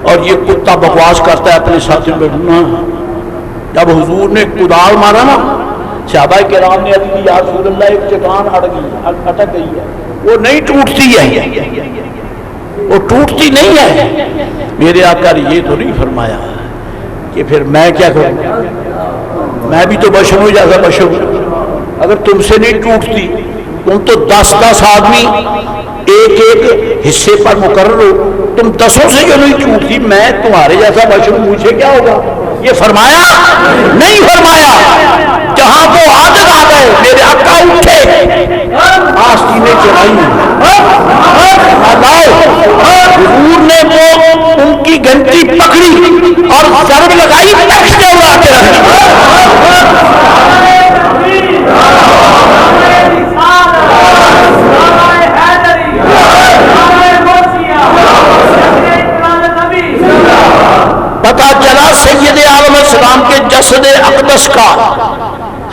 اور یہ کتا بکواس کرتا ہے اپنے ساتھی میں، جب حضور نے کدال مارا نا، صحابہ کرام نے عرض کی یا رسول اللہ ایک چٹان اٹک گئی ہے، وہ نہیں ٹوٹتی ہے، وہ ٹوٹتی نہیں ہے۔ میرے آقا نے یہ تو نہیں فرمایا کہ پھر میں کیا کروں، میں بھی تو بشر ہوں جیسا بشر ہوں، اگر تم سے نہیں ٹوٹتی، تم تو 10 آدمی ایک ایک حصے پر مقرر ہو، تم 10 سے جو نہیں ٹوٹتی، میں تمہارے جیسا بشر ہوں، مجھے کیا ہوگا؟ یہ فرمایا نہیں فرمایا۔ جہاں وہ عادت آ گئے، میرے آقا اٹھے، آستینیں چڑھائی، حضور نے وہ ان کی گھنٹی پکڑی اور ضرب لگائی، تختے اڑا کے رکھ دی۔ پتا چلا سید عالم السلام کے جسد اقدس کا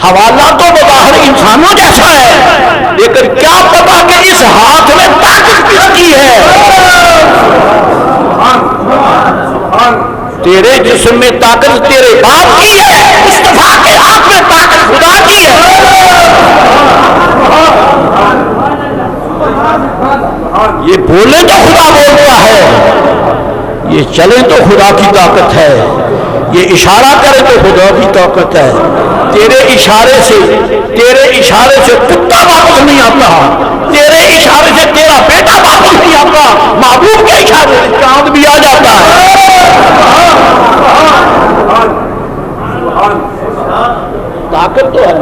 حوالہ تو بظاہر انسانوں جیسا ہے، لیکن کیا پتا کہ اس ہاتھ میں طاقت کس کی ہے؟ تیرے جسم میں طاقت تیرے باپ کی ہے، مصطفیٰ کے ہاتھ میں طاقت خدا کی ہے۔ یہ بولے تو خدا بولتا ہے، یہ چلے تو خدا کی طاقت ہے، یہ اشارہ کرے تو خدا کی طاقت ہے۔ تیرے اشارے سے کتا واپس نہیں آتا، تیرے اشارے سے تیرا بیٹا واپس نہیں آتا، محبوب کے اشارے سے چاند بھی آ جاتا ہے۔ طاقت تو ہے،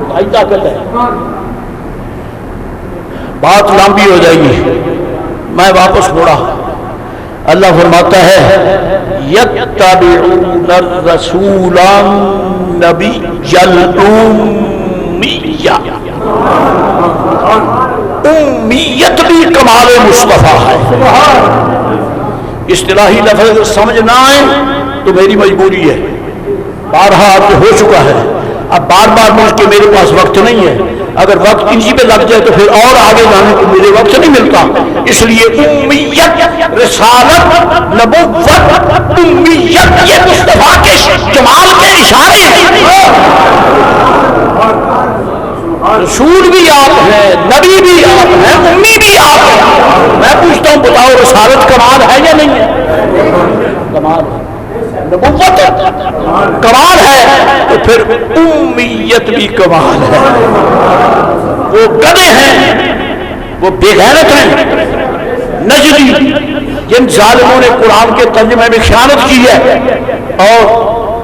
بھائی طاقت ہے۔ بات لمبی ہو جائے گی، میں واپس موڑا۔ اللہ فرماتا ہے یتبعون الرسول النبی الامیہ، امیت بھی کمال مصطفیٰ ہے۔ اصطلاحی لفظ سمجھ نہ آئے تو میری مجبوری ہے، بارہا اب ہو چکا ہے، اب بار بار مجھ کے میرے پاس وقت نہیں ہے، اگر وقت انہی پہ لگ جائے تو پھر اور آگے جانے کو مجھے وقت نہیں ملتا۔ اس لیے امیت، رسالت، نبوت، امیت یہ مصطفیٰ کے جمال کے اشارے ہیں۔ رسول بھی آپ ہیں، نبی بھی آپ ہیں، امی بھی آپ ہیں۔ میں پوچھتا ہوں بتاؤ رسالت کمال ہے یا نہیں ہے؟ کمال ہے، نبوت کمال ہے، تو پھر امیت بھی کمال ہے۔ وہ گدھے ہیں، وہ بے غیرت ہیں نجدی، جن ظالموں نے قرآن کے ترجمے میں خیانت کی ہے اور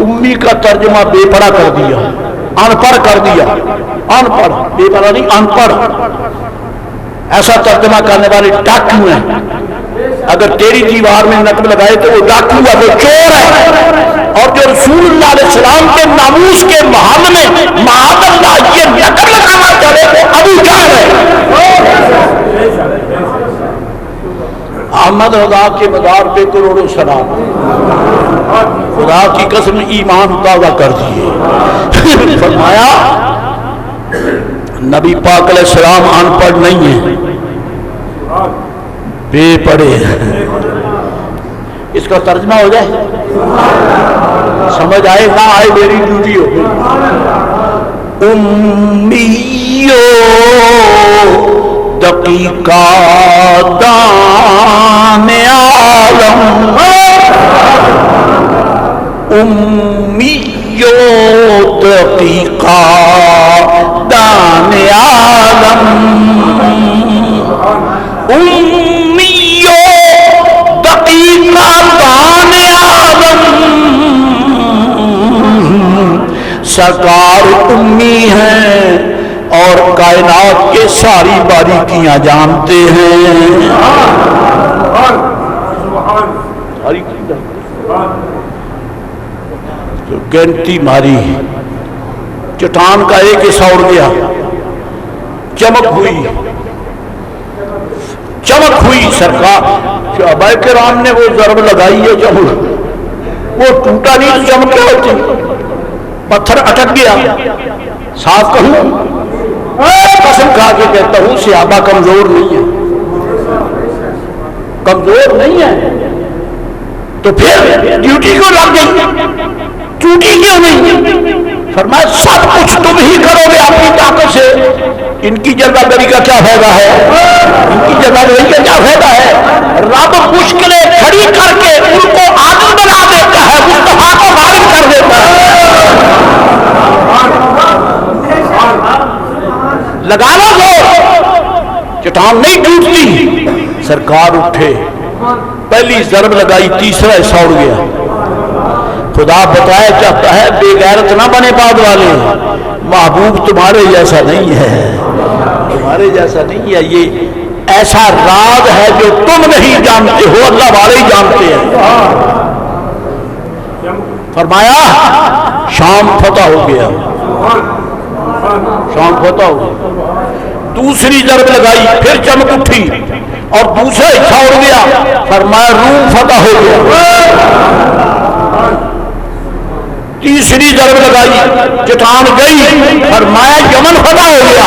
امی کا ترجمہ بے پڑھا کر دیا، ان پڑھ کر دیا، ان پڑھ، بے پڑھا نہیں ان پڑھ۔ ایسا ترجمہ کرنے والے ڈاکو ہیں، اگر تیری دیوار میں نقب لگائے تو وہ ڈاکو ہے، وہ چور ہے۔ اور جو رسول اللہ علیہ السلام کے ناموس کے محل میں معاذ اللہ یہ نقب لگانا چاہے وہ ابو جہل ہے۔ احمد رضا کے مدار پہ کروڑوں سلام، خدا کی قسم ایمان تازہ کر دیے۔ فرمایا نبی پاک علیہ السلام ان پڑھ نہیں ہیں، بے پڑھے ہیں۔ اس کا ترجمہ ہو جائے، سمجھ آئے نہ آئے میری ڈیوٹی ہو گئی۔ امیو دقیقہ دان عالم، امیو دقیقہ دان عالم، امیو دقیقہ دان عالم، سرکار امی ہیں اور کائنات کے ساری باریکیاں جانتے ہیں۔ تو گنتی ماری، چٹان کا ایک حصہ اڑ گیا، چمک ہوئی سرکار صحابہ کرام نے وہ ضرب لگائی ہے، چمک وہ ٹوٹا نہیں تو چمک کیا ہوتی؟ پتھر اٹک گیا۔ صاف کہوں، قسم کھا کے کہتا ہوں صحابہ کمزور نہیں ہے، کمزور نہیں ہے، تو پھر ڈیوٹی کیوں لگ گئی؟ ٹوٹی کیوں نہیں؟ فرمایا سب کچھ تم ہی کرو گے اپنی طاقت سے، ان کی جلوہ گری کا کیا فائدہ ہے؟ ان کی جلوہ گری کا کیا فائدہ ہے؟ رب مشکلیں کھڑی کر کے ان کو عادل بنا دیتا ہے، مصطفیٰ کو غالب کر دیتا ہے۔ لگا لو زور، چٹان نہیں ٹوٹتی۔ سرکار اٹھے، پہلی ضرب لگائی، تیسرا حصہ اڑ گیا۔ خدا بتایا چاہتا ہے بے غیرت نہ بنے بعد والے، محبوب تمہارے جیسا نہیں ہے، تمہارے جیسا نہیں ہے، یہ ایسا راز ہے جو تم نہیں جانتے ہو، اللہ والے ہی جانتے ہیں۔ فرمایا شام فتح ہو گیا، شام فتح ہو گیا۔ دوسری ضرب لگائی، پھر چمک اٹھی اور دوسرا حصہ اڑ گیا۔ فرمایا روم فتح ہو گیا۔ تیسری ضرب لگائی، چٹان گئی، فرمایا یمن فتح ہو گیا۔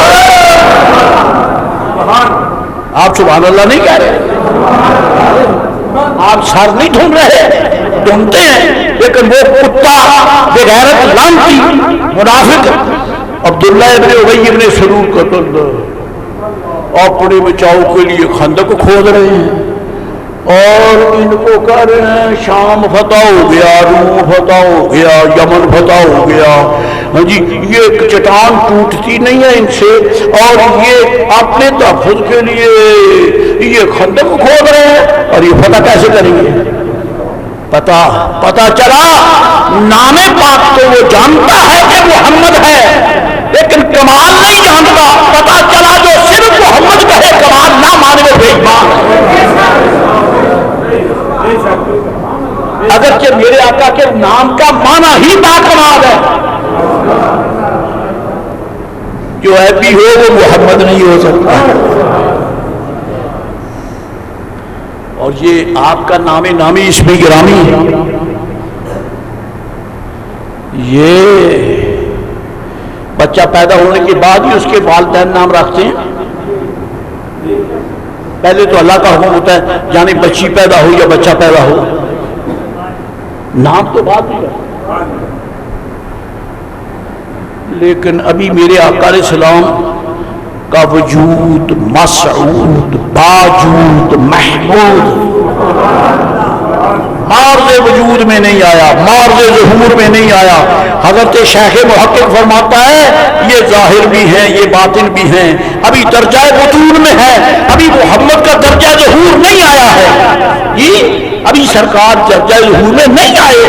آپ سبحان اللہ نہیں کہہ رہے، آپ سر نہیں ڈھونڈ رہے، ڈھونڈتے ہیں، لیکن وہ کتا بغیرت لعنتی منافق عبداللہ ابن ابی ابن سلول قتل اپنے بچاؤ کے لیے خندق کھود رہے ہیں اور ان کو کہہ رہے ہیں شام فتح ہو گیا، روم فتح ہو گیا، یمن فتح ہو گیا۔ ہاں جی، یہ چٹان ٹوٹتی نہیں ہے ان سے، اور یہ اپنے تحفظ کے لیے یہ خندق کھود رہے ہیں، اور یہ فتح کیسے کریں گے؟ پتا چلا نام پاک تو وہ جانتا ہے کہ محمد ہے، لیکن کمال نہیں جانتا۔ پتا چلا جو صرف محمد کہے کمال نہ مانے وہ بے ایمان ہے۔ اگرچہ میرے آقا کے نام کا معنی ہی باکمال ہے، جو ایپی ہو وہ محمد نہیں ہو سکتا۔ اور یہ آپ کا نام نامی اسم گرامی ہے، یہ بچہ پیدا ہونے کے بعد ہی اس کے والدین نام رکھتے ہیں۔ پہلے تو اللہ کا حکم ہوتا ہے یعنی بچی پیدا ہو یا بچہ پیدا ہو، نام تو بعد میں۔ لیکن ابھی میرے آقا علیہ السلام کا وجود مسعود باجود محمود مارز وجود میں نہیں آیا، مارز ظہور میں نہیں آیا۔ حضرت شیخ محقق فرماتا ہے یہ ظاہر بھی ہیں یہ باطن بھی ہیں، ابھی درجہ بطون میں ہے، ابھی محمد کا درجہ ظہور نہیں آیا ہے، یہ ابھی سرکار درجہ ظہور میں نہیں آئے،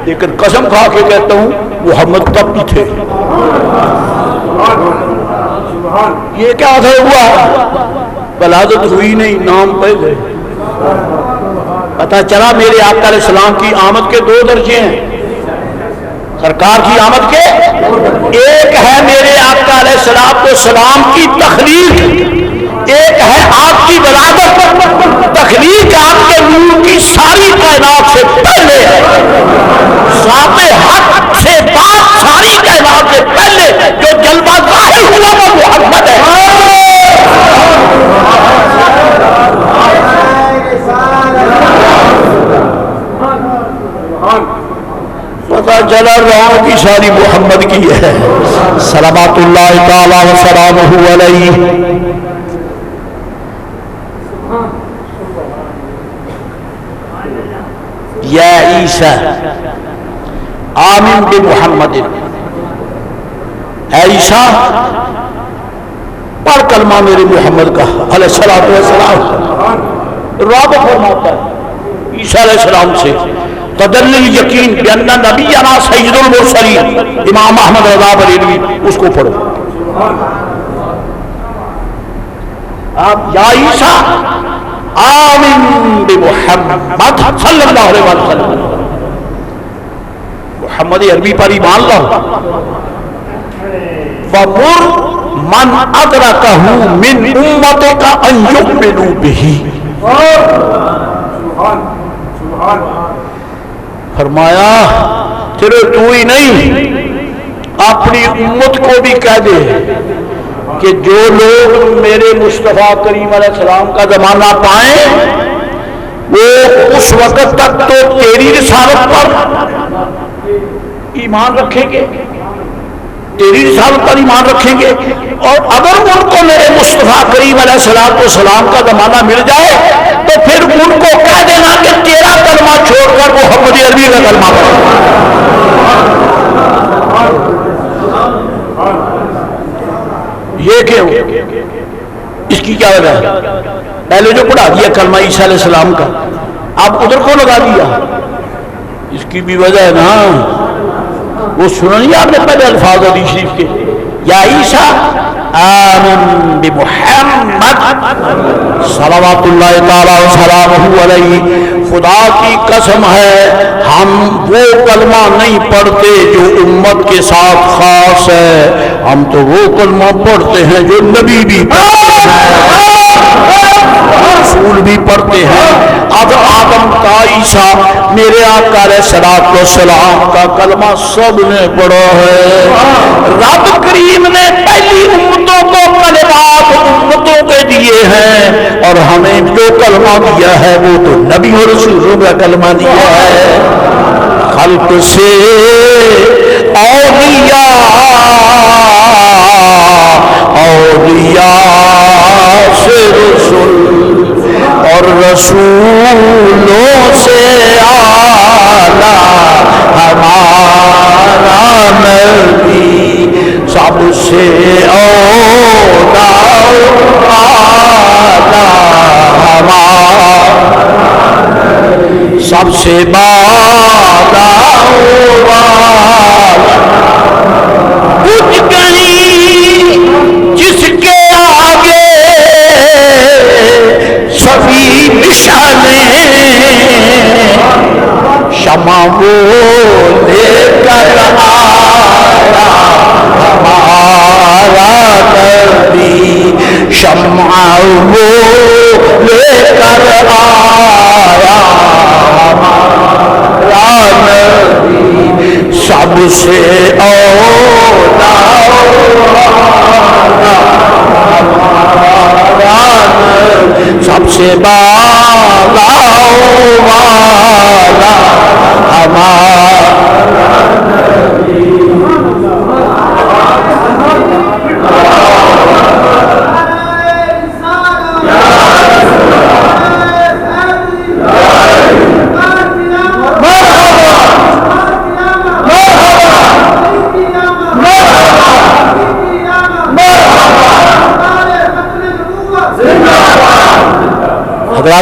لیکن قسم کھا کے کہتا ہوں محمد تب بھی تھے۔ یہ کیا ہوا؟ ولادت ہوئی نہیں، نام پہلے۔ پتہ چلا میرے آقا علیہ السلام کی آمد کے دو درجے ہیں، سرکار کی آمد کے ایک ہے میرے آقا علیہ السلام کی تخلیق، ایک ہے آپ کی ولادت۔ تخلیق آپ کے نور کی ساری کائنات سے پہلے ہے، ذات حق سے بعد ساری کائنات سے پہلے جو جلوہ ظاہر ہوا وہ محمد ہے۔ پتہ چلا روح کی ساری محمد کی ہے، صلوات اللہ تعالی وسلامہ علیہ۔ یا عیسیٰ آمن بمحمد، اے عیسیٰ پڑھ کلمہ میرے محمد کا علیہ الصلوۃ والسلام۔ رب فرماتا ہے عیسیٰ علیہ السلام سے تدلل یقین بأن نبینا سید المرسلین، امام احمد رضا بریلوی، اس کو پڑھو آپ۔ یا عیسیٰ آمن بمحمد صلی اللہ علیہ وسلم، محمد عربی پر ایمان لاؤ۔ وَمُرْ مَنْ أَدْرَكَهُ مِنْ أُمَّتِكَ أَنْ يُؤْمِنُوا بِهِ۔ فرمایا صرف تو ہی نہیں، اپنی امت کو بھی کہہ دے کہ جو لوگ میرے مصطفیٰ کریم علیہ السلام کا زمانہ پائیں وہ اس وقت تک تو تیری رسالت پر ایمان رکھیں گے، تیری رسالت پر ایمان رکھیں گے، اور اگر ان کو میرے مصطفیٰ کریم علیہ السلام کا زمانہ مل جائے تو پھر ان کو کہہ دینا کہ تیرا کلمہ چھوڑ کر محمد عربی کا کلمہ پڑھو۔ یہ کیوں؟ اس کی کیا وجہ ہے؟ پہلے جو پڑھا دیا کلمہ عیسیٰ علیہ السلام کا، اب ادھر کو لگا دیا، اس کی بھی وجہ ہے نا، وہ سنا نہیں آپ نے پہلے الفاظ حدیث شریف کے، یا عیسیٰ آمن بمحمد صلوات اللہ تعالی وسلامہ علیہ۔ خدا کی قسم ہے ہم وہ کلمہ نہیں پڑھتے جو امت کے ساتھ خاص ہے، ہم تو وہ کلمہ پڑھتے ہیں جو نبی بھی پڑھتے ہیں، رسول بھی پڑھتے ہیں۔ اب آدم کا عیسیٰ میرے آقا علیہ السلام کا کلمہ سب نے پڑھا ہے۔ رب کریم نے پہلی امتوں کو کلمات امتوں کے دیے ہیں، اور ہمیں جو کلمہ دیا ہے وہ تو نبی اور رسولوں کا کلمہ دیا ہے۔ خلق سے اولیاء، اولیاء سے رسول، اور رسولوں سے اعلیٰ ہمارا نبی، سب سے اولیاء اعلیٰ ہمارا، سب سے بالا کچھ کہیں جس کے آگے سبھی نشانیں، شمع وہ لے کر آیا ہمارا نبی، شمع وہ لے کر آیا ہمارا نبی، سب سے اولیاء سب سے بالا والا ہمارا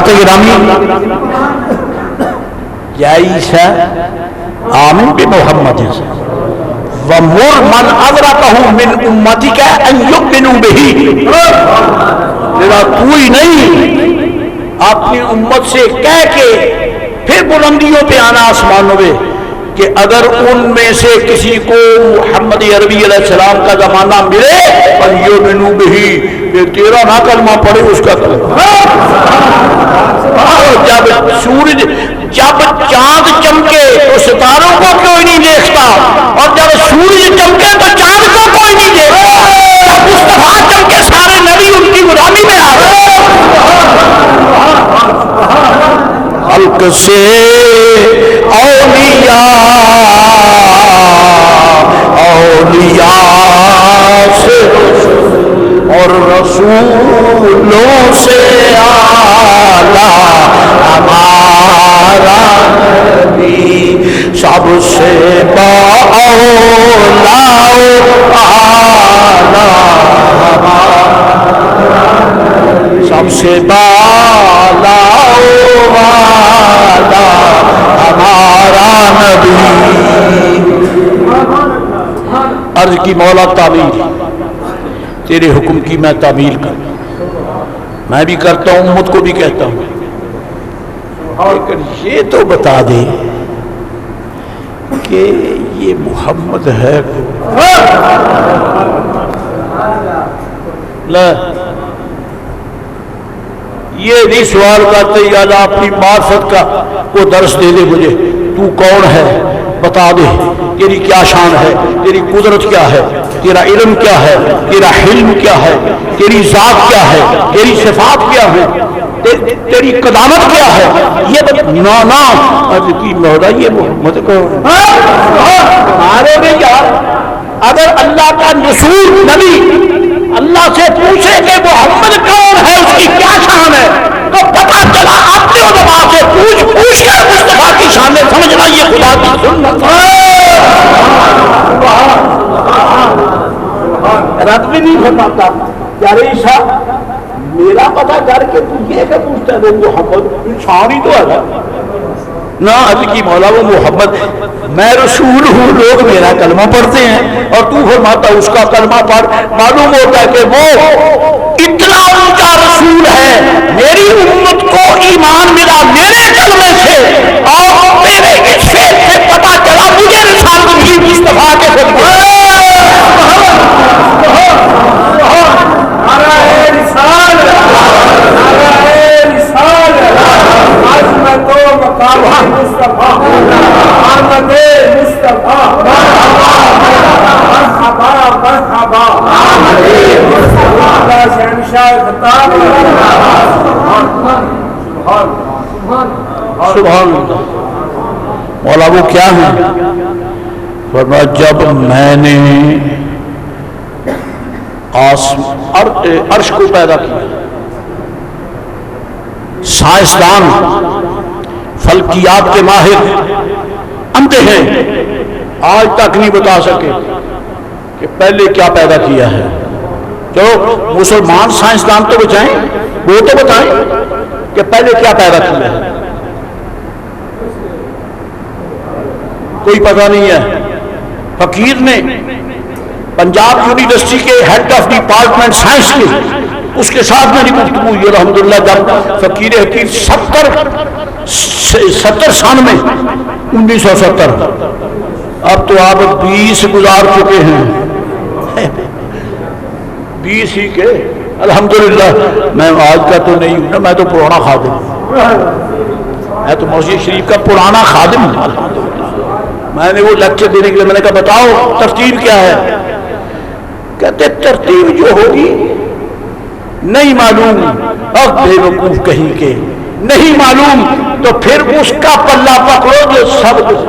حضرات گرامی یا عیسیٰ آمن بمحمد وَمُرْ مَنْ أَدْرَكَهُ مِنْ أُمَّتِكَ أَنْ يُؤْمِنُوا بِهِ، کوئی نہیں اپنی امت سے کہہ کے پھر بلندیوں پہ آنا آسمانوں میں کہ اگر ان میں سے کسی کو محمد عربی علیہ السلام کا زمانہ ملے فَلْيُؤْمِنُوا بِهِ، تیرا نہ کلمہ پڑھے اس کا کلمہ. جب چاند چمکے تو ستاروں کو کوئی نہیں دیکھتا، اور جب سورج چمکے تو چاند کو کوئی نہیں دیکھتا. جب مصطفیٰ چمکے سارے نبی ان کی غلامی میں آ گئے. خلق سے اولیاء سے اور رسولوں سے اعلیٰ ہمارا نبی، سب سے بااولیٰ سب سے بالا ہمارا نبی. عرض کی مولا تعمیل، تیرے حکم کی میں تعمیل کرتا ہوں، میں بھی کرتا ہوں، امت کو بھی کہتا ہوں. لیکن یہ تو بتا دے کہ یہ محمد ہے لا، یہ نہیں سوال کرتے یا اللہ اپنی معرفت کا وہ درس دے دے مجھے، تو کون ہے بتا دے، تیری کیا شان ہے، تیری قدرت کیا ہے، تیرا علم کیا ہے، تیرا حلم کیا ہے، تیری ذات کیا ہے، تیری صفات کیا ہے، تیری قدامت کیا ہے. یہ نانا کی مولا یہ محمد کو ہمارے میں کیا، اگر اللہ کا رسول نبی اللہ سے پوچھے کہ محمد کون ہے، اس کی کیا شان ہے، تو پتہ چلا اپنے علماء سے پوچھ کر مصطفیٰ کی شان سمجھنا یہ خدا کی سنت ہے. رب بھی نہیں فرماتا یار عیسیٰ میرا پتہ کر کے تو یہ کہ پوچھتا ہے محمد شان ہی تو ہے نہ. علی کی مولا وہ محمد، میں رسول ہوں، لوگ میرا کلمہ پڑھتے ہیں اور تو فرماتا اس کا کلمہ پڑھ. معلوم ہوتا ہے کہ وہ اتنا اونچا رسول ہے، میری امت کو ایمان ملا میرے کلمے سے، اور میرے اس فعل سے پتہ چلا مجھے رسالت بھی مصطفیٰ کے صدقے. سبحان اللہ. مولا وہ کیا ہے؟ فرمایا جب میں نے عرش کو پیدا کیا، سائنسدان فلکیات کے ماہر اندھے ہیں، آج تک نہیں بتا سکے کہ پہلے کیا پیدا کیا ہے. چلو مسلمان سائنسدان تو بچائیں، وہ تو بتائیں کہ پہلے کیا پیدا کیا ہے. کوئی پتہ نہیں ہے. فقیر نے پنجاب یونیورسٹی کے ہیڈ آف ڈپارٹمنٹ سائنس کے اس کے ساتھ میری گفتگو ہوئی الحمدللہ. جب فقیر حقیر 70 سن میں 1970، اب تو آپ 20 گزار چکے ہیں، 20 ہی کے الحمدللہ. میں آج کا تو نہیں ہوں نا، میں تو پرانا خادم ہوں، میں تو مسجد شریف کا پرانا خادم ہوں. میں نے وہ لیکچر دینے کے لیے میں نے کہا بتاؤ ترتیب کیا ہے. کہتے ترتیب جو ہوگی نہیں معلوم، اب بے وقوف کہیں کے نہیں معلوم، تو پھر اس کا پلہ پکڑو جو سب کچھ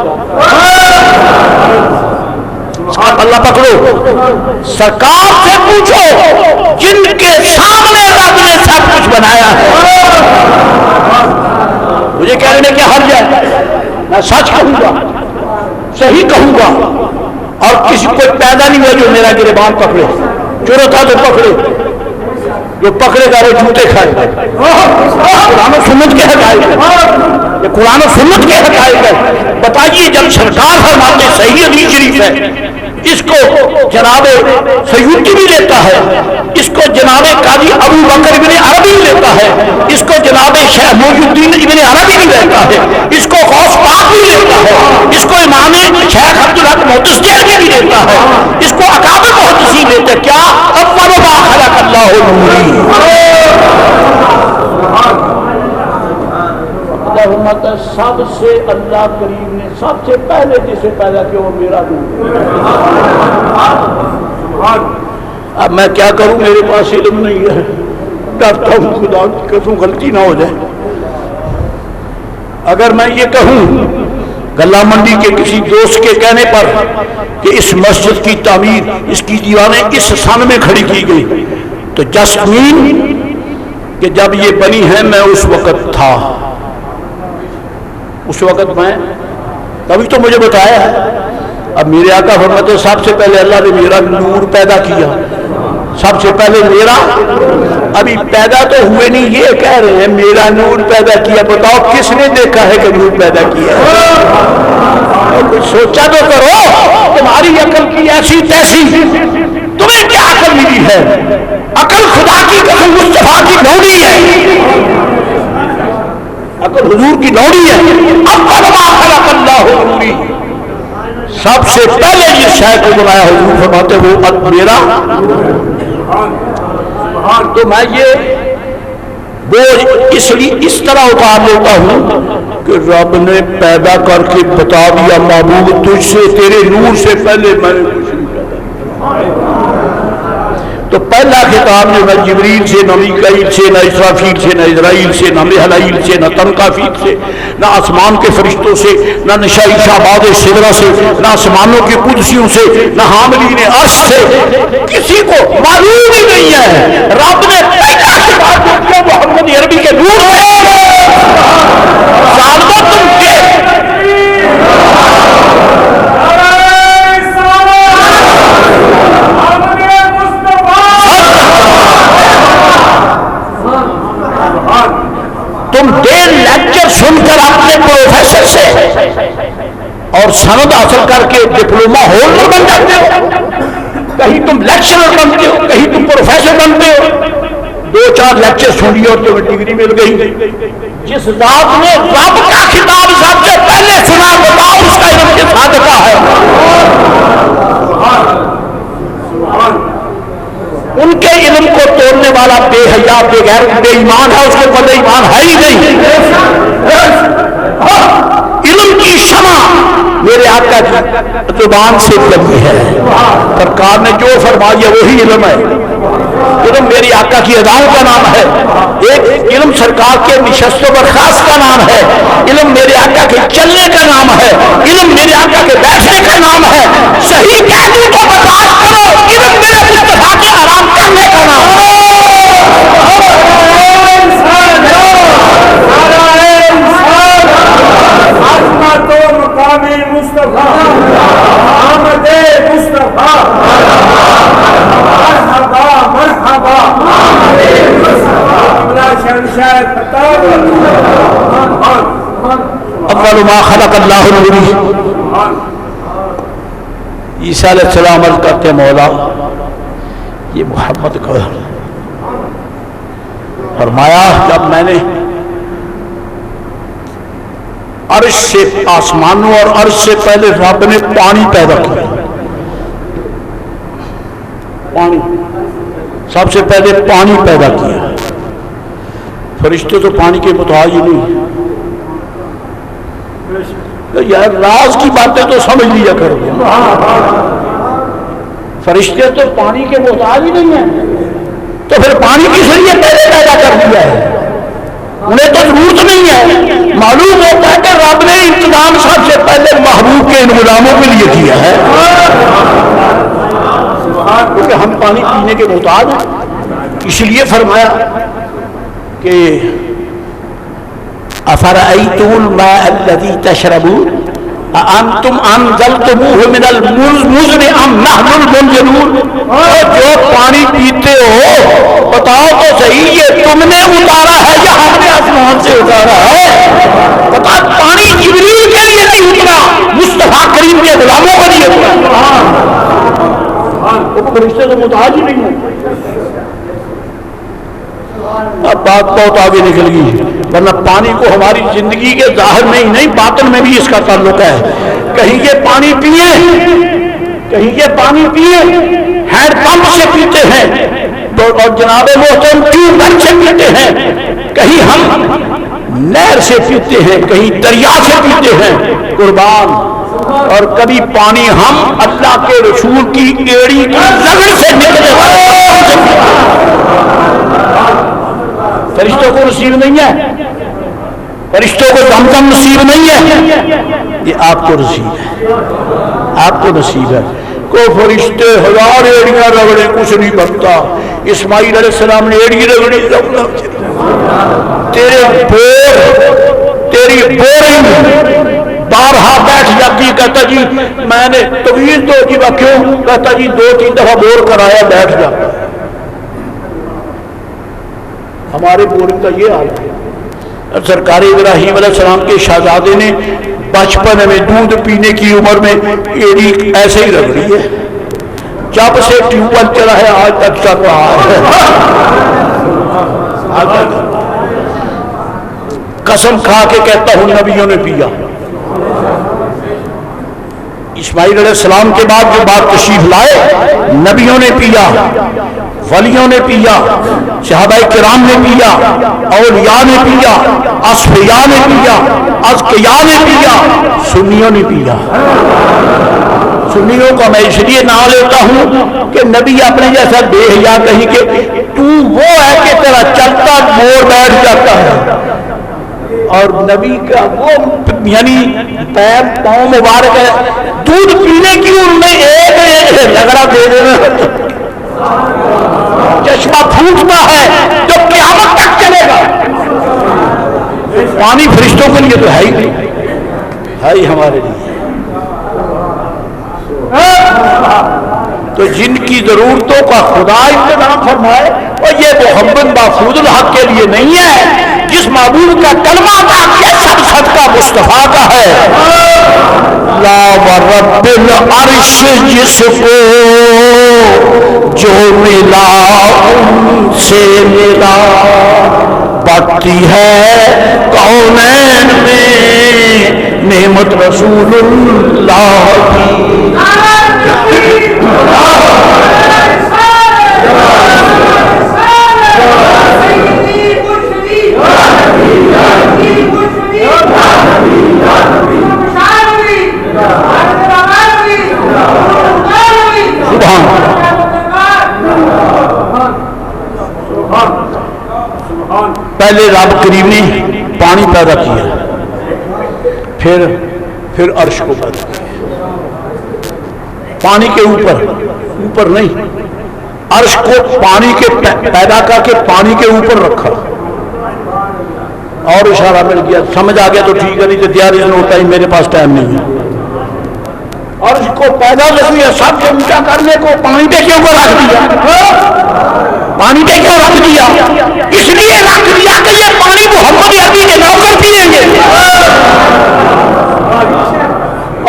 پلہ پکڑو. سرکار سے پوچھو جن کے سامنے رب نے سب کچھ بنایا ہے. مجھے کہنے میں کیا حرج ہے، میں سچ کہوں گا، صحیح کہوں گا، اور کسی کو پیدا نہیں ہوا جو میرا گریبان پکڑے، ضرورت تھا تو پکڑے. جو پکڑے گا وہ جوتے کھائے گا. قرآن و سنت کے حقائق ہے، یہ قرآن و سنت کے حقائق ہے. بتائیے جب سرکار فرماتے صحیح حدیث شریف ہے، اس کو جناب سیوطی بھی لیتا ہے، اس کو جناب قاضی ابو بکر ابن عربی بھی لیتا ہے، اس کو جناب شیخ محی الدین ابن عربی بھی لیتا ہے، اس کو غوث پاک بھی لیتا ہے، اس کو امام شیخ عبدالحق محدث دہلوی بھی لیتا ہے، اس کو اکابر محدثین لیتے. کیا اول ما خلق اللہ نوری. سب سے اللہ کریم نے سب سے پہلے جسے پیدا کیا وہ میرا نور. اب میں کیا کروں، میرے پاس علم نہیں ہے، ڈرتا ہوں خدا کی قسم غلطی نہ ہو جائے. اگر میں یہ کہوں گلا منڈی کے کسی دوست کے کہنے پر کہ اس مسجد کی تعمیر، اس کی دیواریں اس سن میں کھڑی کی گئی، تو جسٹ مین کہ جب یہ بنی ہے میں اس وقت تھا، اس وقت میں تبھی تو مجھے بتایا ہے. اب میرے آقا فرماتے سب سے پہلے اللہ نے میرا نور پیدا کیا، سب سے پہلے میرا. ابھی پیدا تو ہوئے نہیں، یہ کہہ رہے ہیں میرا نور پیدا کیا. بتاؤ کس نے دیکھا ہے کہ نور پیدا کیا؟ کچھ سوچا تو کرو. تمہاری عقل کی ایسی تیسی، تمہیں کیا عقل ملی ہے؟ عقل خدا کی قسم مصطفیٰ کی لوڑی ہے، عقل حضور کی لوڑی ہے. اول ما خلق اللہ نوری، سب سے پہلے جس شے کو بنایا حضور فرماتے وہ میرا. تو میں یہ بوجھ اس طرح اتار لیتا ہوں کہ رب نے پیدا کر کے بتا دیا محبوب تجھ سے، تیرے نور سے پہلے میں نے کچھ نہیں پیدا. تو پہلا خطاب جو نہ جبریل سے، نہ میکائیل سے، نہ اسرافیل سے، نہ اسرائیل سے، نہ مہلائیل سے، نہ تنقافیل سے، نہ آسمان کے فرشتوں سے، نہ نشائی شعباد سدرہ سے، نہ آسمانوں کے قدسیوں سے، نہ حاملین عرش سے، کسی کو معلوم ہی نہیں ہے. رب نے پہلا خطاب جو کیا محمد عربی کے نور سے. سالبہ تم کے تم 1.5 لیکچر سن کر اپنے پروفیسر سے اور سند حاصل کر کے ڈپلوما ہولڈر بن جاتے ہو. کہیں تم لیکچرر بنتے ہو، کہیں تم پروفیسر بنتے ہو. 2-4 لیکچر سن لیے اور تمہیں ڈگری مل گئی. جس ذات نے رب کا خطاب سب سے پہلے سنا، بتاؤ اس کا علم کس حد کا ہے؟ ان کے علم کو توڑنے والا بے حیا، بے غیرت، بے ایمان ہے. اس کے پتہ ایمان ہے ہی نہیں. علم کی شمع میرے آقا کی زبان سے لگی ہے. سرکار نے جو فرمایا وہی علم ہے. علم میری آقا کی اداؤں کا نام ہے. ایک علم سرکار کے نشست و برخاست کا نام ہے. علم میرے آقا کے چلنے کا نام ہے. علم میرے آقا کے بیٹھنے کا نام ہے. صحیح کہنے کو برداشت کرو، علم میرے مصطفیٰ کے آرام کرنے کا نام ہے. اول ما خلق اللہ نوری. عیسیٰ علیہ السلام عرض کرتے مولا یہ محمد کو فرمایا جب میں نے عرش سے، آسمانوں اور عرش سے پہلے رب نے پانی پیدا کیا. پانی سب سے پہلے پانی پیدا کیا. فرشتے تو پانی کے محتاج ہی نہیں. یار راز کی باتیں تو سمجھ لیا کرو. فرشتے تو پانی کے محتاج ہی نہیں ہیں، تو پھر پانی کس لیے پہلے پیدا کر دیا ہے؟ انہیں تو ضرورت نہیں ہے. معلوم ہوتا ہے کہ رب نے انتظام سب سے پہلے محبوب کے ان غلاموں کے لیے کیا ہے، کیونکہ ہم پانی پینے کے محتاج ہیں. اس لیے فرمایا کہ افرأیتم الماء الذی تشربون، انتم انزلتموہ من المزن ام نحن المنزلون، جو پانی پیتے ہو بتاؤ تو صحیح یہ تم نے اتارا ہے یا ہم نے آسمان سے اتارا ہے؟ بتا، پانی جبریل کے لیے نہیں اترا، مصطفیٰ کریم کے غلاموں کے لیے اترا، وہ فرشتے سے محتاج ہی نہیں ہے۔ اب بات بہت آگے نکل گئی، ورنہ پانی کو ہماری زندگی کے ظاہر میں ہی نہیں باطن میں بھی اس کا تعلق ہے۔ کہیں یہ پانی پیے، کہیں یہ پانی پیے ہینڈ پمپ سے پیتے ہیں اور جناب محترم ٹیوب ویل سے پیتے ہیں، کہیں ہم نہر سے پیتے ہیں، کہیں دریا سے پیتے ہیں قربان، اور کبھی پانی ہم اللہ کے رسول کی ایڑی کی رگڑ سے نکلنے والے فرشتوں کو نصیب نہیں ہے، فرشتوں کو زمزم نصیب نہیں ہے، یہ آپ کو نصیب ہے، آپ کو نصیب ہے۔ کو فرشتے ہزار ایڑیاں رگڑے کچھ نہیں بنتا، اسماعیل علیہ السلام نے ایڑی رگڑی، تیرے تیری بورنگ بارہا بیٹھ جاتی، کہتا جی میں نے طویل تو جی کیوں، کہتا جی 2-3 دفعہ بور کرایا بیٹھ جا۔ ہمارے بورنگ کا یہ حال ہے۔ سرکار ابراہیم علیہ السلام کے شہزادے نے بچپن میں دودھ پینے کی عمر میں ایڑی ایسے ہی رگڑی ہے، جب سے ٹیوب ویل چلا ہے آج تک چل رہا ہے۔ قسم کھا کے کہتا ہوں نبیوں نے پیا، اسماعیل علیہ السلام کے بعد جو بات تشریف لائے نبیوں نے پیا، ولیوں نے پیا، صحابہ کرام نے پیا، اولیاء نے پیا، اصفیاء نے پیا، اذکیاء نے پیا، سنیوں نے پیا۔ سنیوں کا میں اس لیے نام لیتا ہوں کہ نبی اپنے جیسا بے حیا کہیں کہ تو وہ ہے کہ تیرا چلتا مور بیٹھ جاتا ہے، اور نبی کا وہ یعنی پیر پاؤں مبارک ہے، دودھ پینے کی ان میں ایک لگڑا دے دینا، چشمہ پھوٹتا ہے جو قیامت تک چلے گا۔ پانی فرشتوں کے لیے تو ہے ہی، ہے ہی ہمارے لیے۔ تو جن کی ضرورتوں کا خدا انتظام فرمائے، اور یہ محمد محفوظ الحق کے لیے نہیں ہے، جس معبود کا کلمہ تھا کہ سب صدقہ مصطفیٰ کا ہے۔ لا ورب العرش جس کو جو ملا ان سے ملا، بڑھتی ہے کونین میں نعمت رسول اللہ کی۔ پہلے رب کریم نے پانی پیدا کیا، پھر عرش کو پیدا کیا، پانی کے اوپر نہیں، عرش کو پانی کے پیدا کر کے پانی کے اوپر رکھا، اور اشارہ مل گیا، سمجھ آ گیا تو ٹھیک ہے، نہیں تو دیار از نو ٹائم، میرے پاس ٹائم نہیں ہے۔ عرش کو پیدا کر دیا، سب سے اونچا کرنے کو پانی پہ کیوں کو رکھ دیا؟ پانی پہ کیوں رکھ دیا؟ اس لیے رکھ دیا کہ یہ پانی محمد عربی کے نوکر پیئیں گے،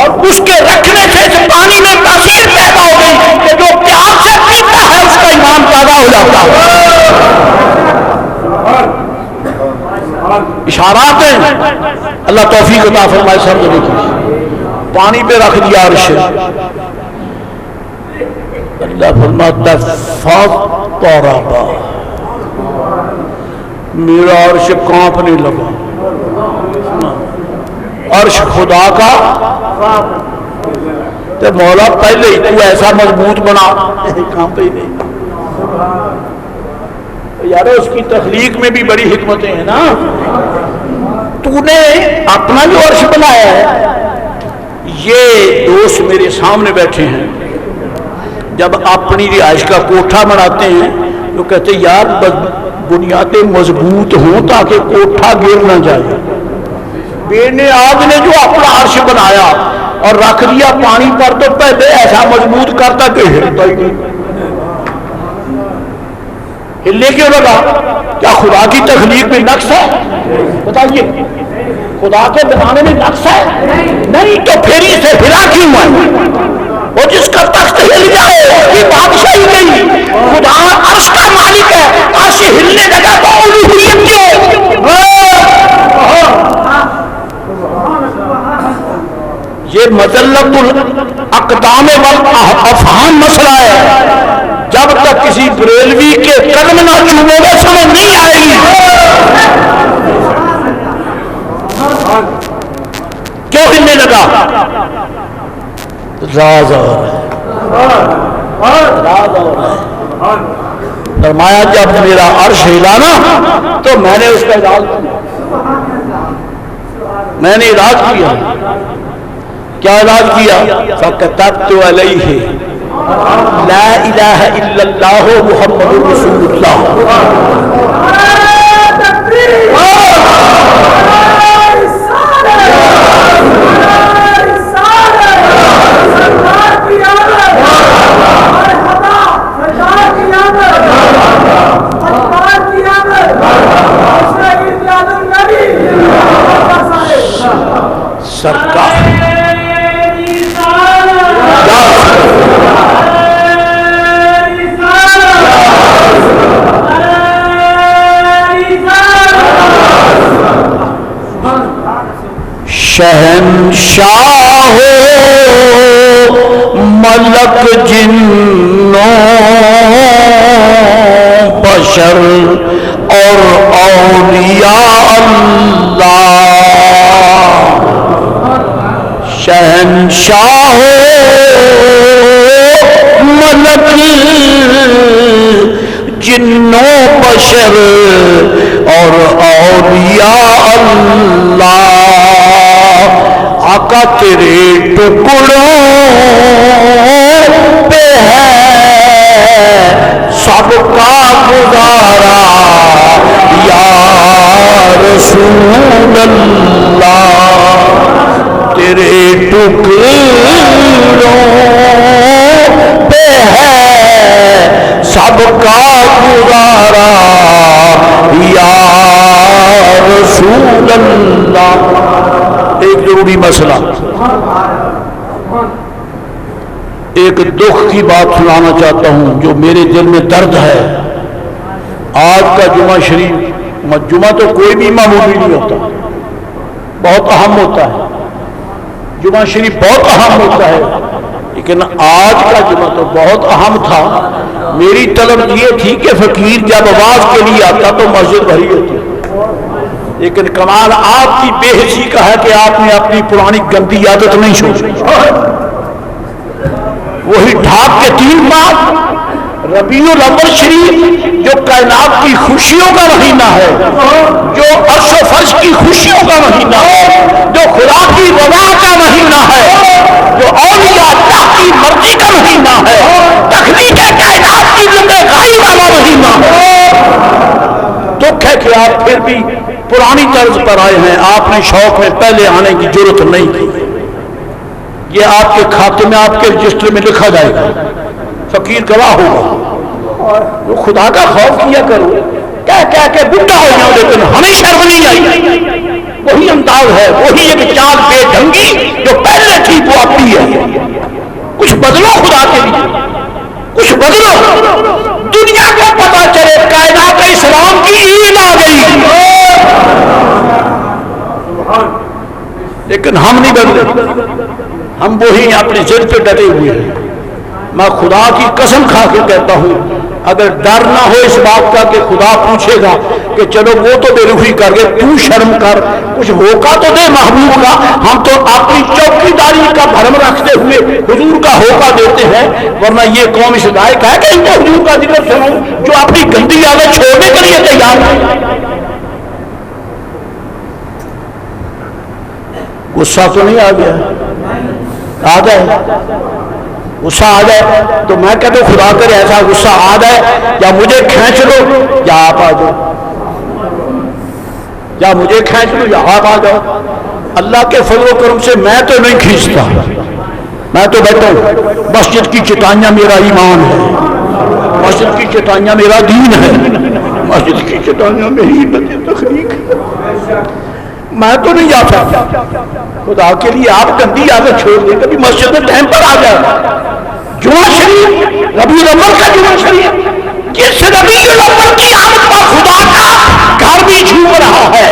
اور اس کے رکھنے سے اس پانی میں تاثیر پیدا ہو گئی کہ جو پیاس سے پیتا ہے اس کا ایمان پیدا ہو جاتا ہے۔ اشارات ہیں، اللہ توفیق عطا فرمائے۔ سب نے کی پانی پہ رکھ دیا عرش، اللہ فرماتا فاضطرب، میرا عرش کانپنے لگا، عرش خدا کا، تو مولا پہلے ہی تو ایسا مضبوط بنا، کانپے ہی نہیں۔ یار اس کی تخلیق میں بھی بڑی حکمتیں ہیں نا، تو نے اپنا جو عرش بنایا ہے، یہ دوست میرے سامنے بیٹھے ہیں، جب اپنی رہائش کا کوٹھا بناتے ہیں تو کہتے ہیں یار بنیادیں مضبوط ہوں تاکہ کوٹھا گر نہ جائے، بے آگ نے جو اپنا عرش بنایا اور رکھ دیا پانی پر تو پہلے ایسا مضبوط کرتا کہ ہلتا ہی نہیں. ہلنے کیوں لگا؟ کیا خدا کی تخلیق میں نقص ہے؟ بتائیے، خدا کے بنانے میں نقص ہے؟ نہیں تو پھر اسے ہلا کیوں ہے؟ وہ جس کا تخت ہل جائے اس کی بادشاہی نہیں. خدا عرش کا مالک ہے، عرش ہلنے لگا تو الوہیت کیوں؟ یہ مذلت الاقدام والافہام مسئلہ ہے. جب تک کسی بریلوی کے قدم نہ چومو گے سمجھ نہیں آئے گی. کیوں ہلنے لگا؟ راز اور ہے. فرمایا جب میرا عرش ہلا نا تو میں نے اس کا علاج کیا. میں نے علاج کیا. کیا علاج کیا؟ فَكَتَبْتُ عَلَيْهِ لا الہ الا اللہ محمد رسول اللہ. سرکار شہنشاہ ملک جنوں بشر اور اولیاء اللہ. شہنشاہ ملک جنوں بشر اور اولیاء اللہ. آقا تیرے ٹکڑوں پہ ہے سب کا گزارا یا رسول اللہ. تیرے ٹکڑوں پہ ہے سب کا گزارا یا رسول اللہ. ایک ضروری مسئلہ، ایک دکھ کی بات سنانا چاہتا ہوں جو میرے دل میں درد ہے. آج کا جمعہ شریف، جمعہ تو کوئی بھی معمولی نہیں ہوتا، بہت اہم ہوتا ہے. جمعہ شریف بہت اہم ہوتا ہے، لیکن آج کا جمعہ تو بہت اہم تھا. میری طلب یہ تھی کہ فقیر جب آواز کے لیے آتا تو مسجد بھری ہوتی، لیکن کمال آپ کی بے حسی کا ہے کہ آپ نے اپنی پرانی گندی عادت نہیں چھوڑی. وہی ڈھاک کے 3 ماہ ربیع الاول شریف جو کائنات کی خوشیوں کا مہینہ ہے، جو عرش و فرش کی خوشیوں کا مہینہ ہے، جو خدا کی رضا کا مہینہ ہے، جو اولیاء اللہ کی مرضی کا مہینہ ہے، تخلیق کائنات کی زندگائی والا مہینہ ہے. دکھ ہے کہ آپ پھر بھی پرانی طرز پر آئے ہیں. آپ نے شوق میں پہلے آنے کی ضرورت نہیں کی. یہ آپ کے کھاتے میں، آپ کے رجسٹر میں لکھا جائے گا. فقیر گواہ ہوگا. وہ خدا کا خوف کیا کرو، کہہ کے بڈھا ہو جاؤ لیکن ہمیں شرم نہیں آئی. وہی انداز ہے، وہی ایک چال بے ڈھنگی جو پہلے تھی وہ آتی ہے. کچھ بدلو خدا کے لیے، کچھ بدلو. دنیا کو پتا چلے کائنات اسلام کی عید آ گئی، لیکن ہم نہیں بدلے. ہم وہی اپنے ضد پہ ڈٹے ہوئے ہیں. میں خدا کی قسم کھا کے کہتا ہوں، اگر ڈر نہ ہو اس بات کا کہ خدا پوچھے گا کہ چلو وہ تو بے رخی کر گئے، تو شرم کر، کچھ ہوکا تو دے محبوب کا. ہم تو اپنی چوکی داری کا بھرم رکھتے ہوئے حضور کا ہوکا دیتے ہیں، ورنہ یہ قوم اس لائق ہے کہ ان کو حضور کا ذکر سنوں جو اپنی گندی عادت چھوڑنے کے لیے تیار ہے. غصہ تو نہیں آ گیا؟ آ جائے غصہ آ جائے تو میں کہتا ہوں خدا کرے ایسا غصہ آ جائے، یا مجھے کھینچ لو یا آپ آ جاؤ، یا مجھے کھینچ لو یا آپ آ جاؤ. اللہ کے فضل و کرم سے میں تو نہیں کھینچتا، میں تو بیٹھا ہوں، مسجد کی چٹائیاں میرا ایمان ہے، مسجد کی چٹائیاں میرا دین ہے، مسجد کی چٹائیاں میری تخلیق ہے، میں تو نہیں جاتا۔ خدا کے لیے آپ گندی عادت چھوڑ دیں، کبھی مسجد میں ٹائم پر آ جائے۔ جمعہ شریف ربیع الاول کا جمعہ شریف، جس ربیع الاول کی آمد پر خدا کا گھر بھی جھوم رہا ہے،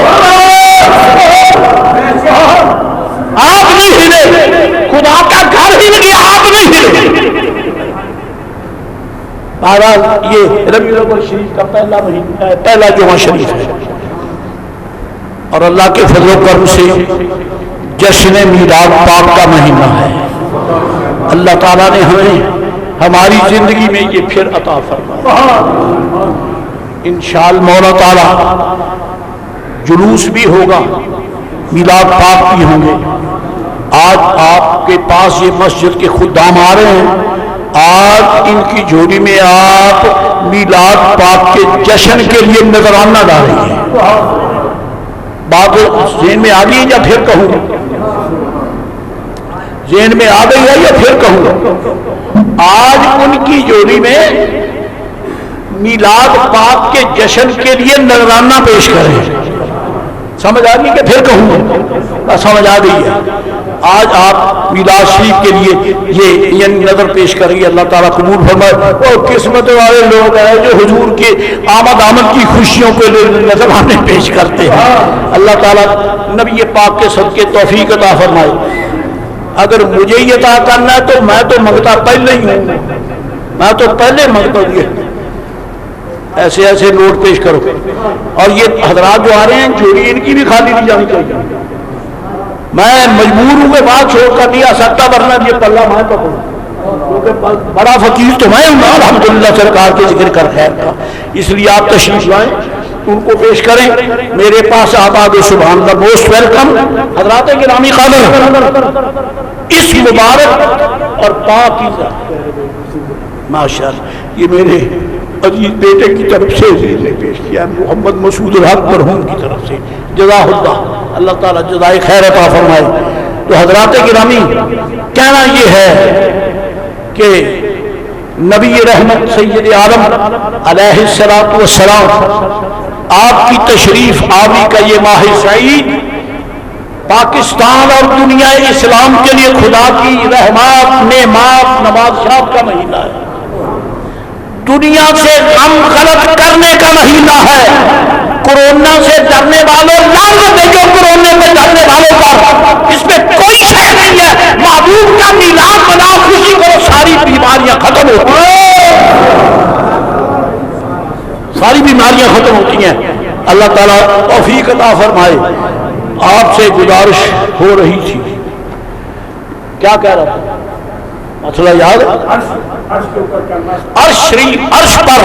آپ نہیں ہلے، خدا کا گھر ہل گیا، آپ نہیں ہلے۔ بہرحال یہ ربیع الاول شریف کا پہلا مہینہ ہے، پہلا جمعہ شریف ہے، اور اللہ کے فضل و کرم سے جشن میلاد پاک کا مہینہ ہے۔ اللہ تعالیٰ نے ہمیں ہماری زندگی میں یہ پھر عطا فرمایا۔ انشاءاللہ مولا تعالیٰ جلوس بھی ہوگا، میلاد پاک بھی ہوں گے۔ آج آپ کے پاس یہ مسجد کے خدام آ رہے ہیں، آج ان کی جھولی میں آپ میلاد پاک کے جشن کے لیے نذرانہ ڈالیں گے۔ بات ذہن میں آ گئی یا پھر کہوں گا؟ ذہن میں آ گئی ہے یا پھر کہوں گا؟ آج ان کی جوڑی میں میلاد پاک کے جشن کے لیے نذرانہ پیش کریں۔ سمجھ آ گئی کہ پھر کہوں گا؟ سمجھ آ گئی ہے۔ آج آپ میلاد شریف کے لیے یہ نظر پیش کریں گے، اللہ تعالیٰ قبول فرمائے۔ اور قسمت والے لوگ ہیں جو حضور کے آمد کی خوشیوں کے لیے نذرانے پیش کرتے ہیں۔ اللہ تعالیٰ نبی پاک کے صدقے توفیق عطا فرمائے۔ اگر مجھے یہ عطا کرنا ہے تو میں تو منگتا پہلے ہی ہوں، میں تو پہلے منگتا ہوں۔ ایسے ایسے نوٹ پیش کرو، اور یہ حضرات جو آ رہے ہیں جوڑی ان کی بھی خالی نہیں جانی چاہیے۔ میں مجبور ہوں کہ بات چھوڑ کر نہیں آ سکتا، ورنہ یہ پلہ میں پکڑوں، کیونکہ بڑا فقیر تو میں ہوں الحمدللہ سرکار کے ذکر کر خیر کا۔ اس لیے آپ تشریف لائیں، ان کو پیش کریں میرے پاس آباد سبحان اللہ، موسٹ ویلکم حضرات گرامی قادر۔ اس مبارک اور پاکیزہ ماشاءاللہ یہ میرے عزیز بیٹے کی طرف سے پیش کیا محمد مسعود الحق مرحوم کی طرف سے، جزاہ اللہ، اللہ تعالیٰ جزائے خیر عطا فرمائے۔ تو حضرات گرامی کہنا یہ ہے کہ نبی رحمت سید عالم علیہ الصلوۃ والسلام آپ کی تشریف آوری کا یہ ماہ سعید پاکستان اور دنیا اسلام کے لیے خدا کی رحمات، نعمات، نوازشات کا مہینہ ہے، دنیا سے غم غلط کرنے کا مہینہ ہے۔ کورونا سے ڈرنے والوں لعنت ہے، جو کورونا سے ڈرنے والوں پر اس میں کوئی شے نہیں ہے۔ محبوب کا میلاد مناؤ، خوشی کرو، ساری بیماریاں ختم ہوتی ہیں، ساری بیماریاں ختم ہوتی ہیں۔ اللہ تعالیٰ توفیق عطا فرمائے۔ آپ سے گزارش ہو رہی تھی، کیا کہہ رہا تھا مسئلہ یاد؟ عرش شریف، عرش پر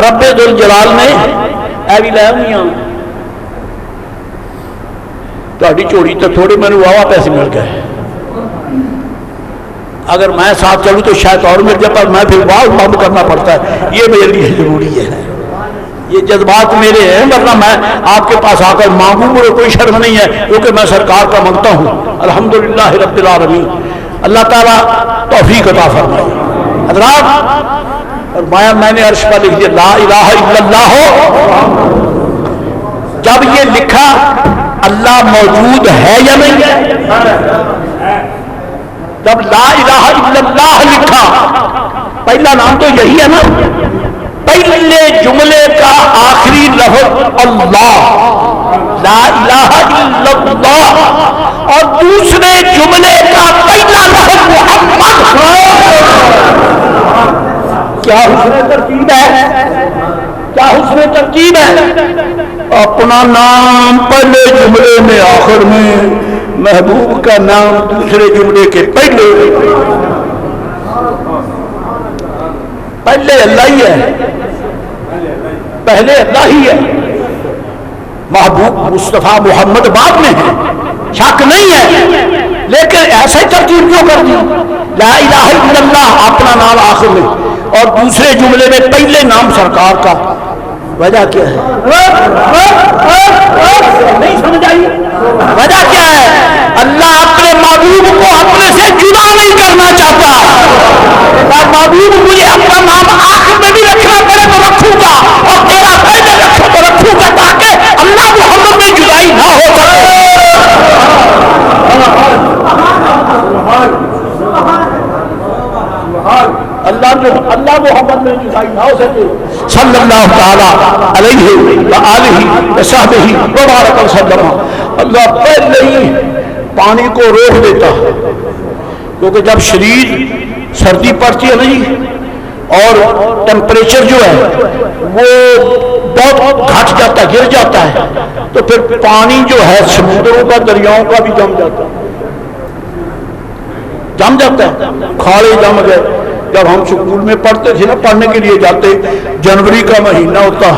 رب ذوالجلال نے ایوی لے میاں تہاڈی چوری تو تھوڑے میں واہ پیسے مل گئے، اگر میں ساتھ چلوں تو شاید اور مل جائے، پر میں پھر واہ بند کرنا پڑتا ہے، یہ میرے لیے ضروری ہے، یہ جذبات میرے ہیں، ورنہ میں آپ کے پاس آ کر مانگوں مجھے کوئی شرم نہیں ہے، کیونکہ میں سرکار کا منگتا ہوں الحمدللہ رب العالمین۔ اللہ تعالیٰ توفیق عطا فرمائے۔ حضرات فرمایا میں نے عرش پر لکھ دیا لا الہ الا اللہ ہو، جب یہ لکھا اللہ موجود ہے یا نہیں ہے؟ جب لا الہ الا اللہ لکھا، پہلا نام تو یہی ہے نا، پہلے جملے کا آخری لفظ اللہ، لا الہ الا اللہ، اور دوسرے جملے کا پہلا لفظ محمد۔ کیا حسن ترتیب ہے، کیا حسن ترتیب ہے، اپنا نام پہلے جملے میں آخر میں، محبوب کا نام دوسرے جملے کے پہلے اللہ ہی ہے، پہلے اللہ ہی ہے، محبوب مصطفیٰ محمد بعد میں ہے، شک نہیں ہے، لیکن ایسے ترتیب کیوں کر دی؟ لا الہ الا اللہ اپنا نام آخر میں، اور دوسرے جملے میں پہلے نام سرکار کا وجہ کیا ہے؟ نہیں سمجھ آئی؟ وجہ کیا ہے؟ اللہ اپنے محبوب کو اپنے سے جدا نہیں کرنا چاہتا. اور محبوب مجھے اپنا نام آخر میں بھی رکھنا پڑے تو رکھوں گا اور تیرا پہلے رکھو تو رکھوں گا تاکہ اللہ محمد میں جدائی نہ ہو سکے. اللہ محمد میں جدائی نہ ہو سکے. صلی اللہ تعالی علیہ وآلہ وصحبہ وبارک وسلم. اللہ پہلے ہی پانی کو روک دیتا کیونکہ جب شدید سردی پڑتی ہے نہیں اور ٹیمپریچر جو ہے وہ بہت گھٹ جاتا ہے, گر جاتا ہے, تو پھر پانی جو ہے سمندروں کا دریاؤں کا بھی جم جاتا ہے, کھاڑے جم گئے. جب ہم سکول میں پڑھتے تھے نا, پڑھنے کے لیے جاتے, جنوری کا مہینہ ہوتا,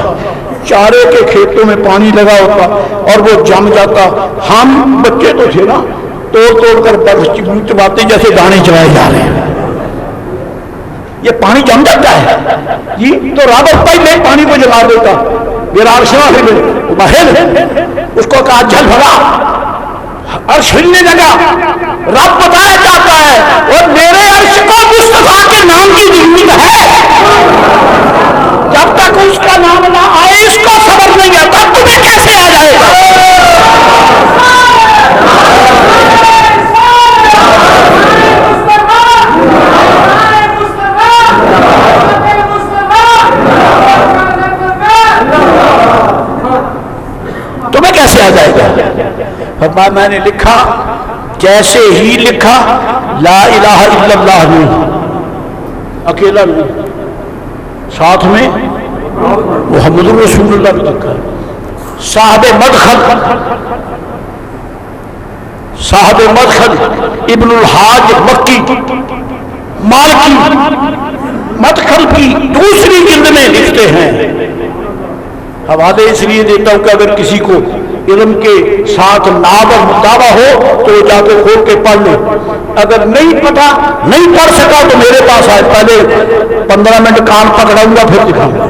چارے کے کھیتوں میں پانی لگا ہوتا اور وہ جم جاتا. ہم بچے تو تھے نا, توڑ توڑ کر برف چباتے جیسے دانے چرائے جا رہے ہیں. یہ پانی جم جاتا ہے جی, تو رابط پہلے پانی کو جلا دیتا. اس کو کہا جل بھگا, عرش ہلنے لگا. رب بتایا جاتا ہے اور میرے عرش کو مصطفیٰ کے نام کی ضرورت ہے. جب تک اس کا نام نہ آئے اس کو صبر نہیں آتا, تمہیں کیسے آ جائے گا؟ تمہیں کیسے آ جائے گا؟ فرمایا میں نے لکھا, جیسے ہی لکھا لا الہ الا اللہ نہیں, اکیلا نہیں, ساتھ میں محمد رسول اللہ بھی لکھا. صاحب مدخل ابن الحاج مکی مالکی مدخل کی دوسری جلد میں لکھتے ہیں. حوالے اس لیے دیتا ہوں کہ اگر کسی کو علم کے ساتھ ناب اور مطالعہ ہو تو جا کے کھول کے پڑھ لے. اگر نہیں پتا, نہیں پڑھ سکا تو میرے پاس آئے, پہلے 15 منٹ کان پکڑاؤں گا پھر دکھاؤں گا.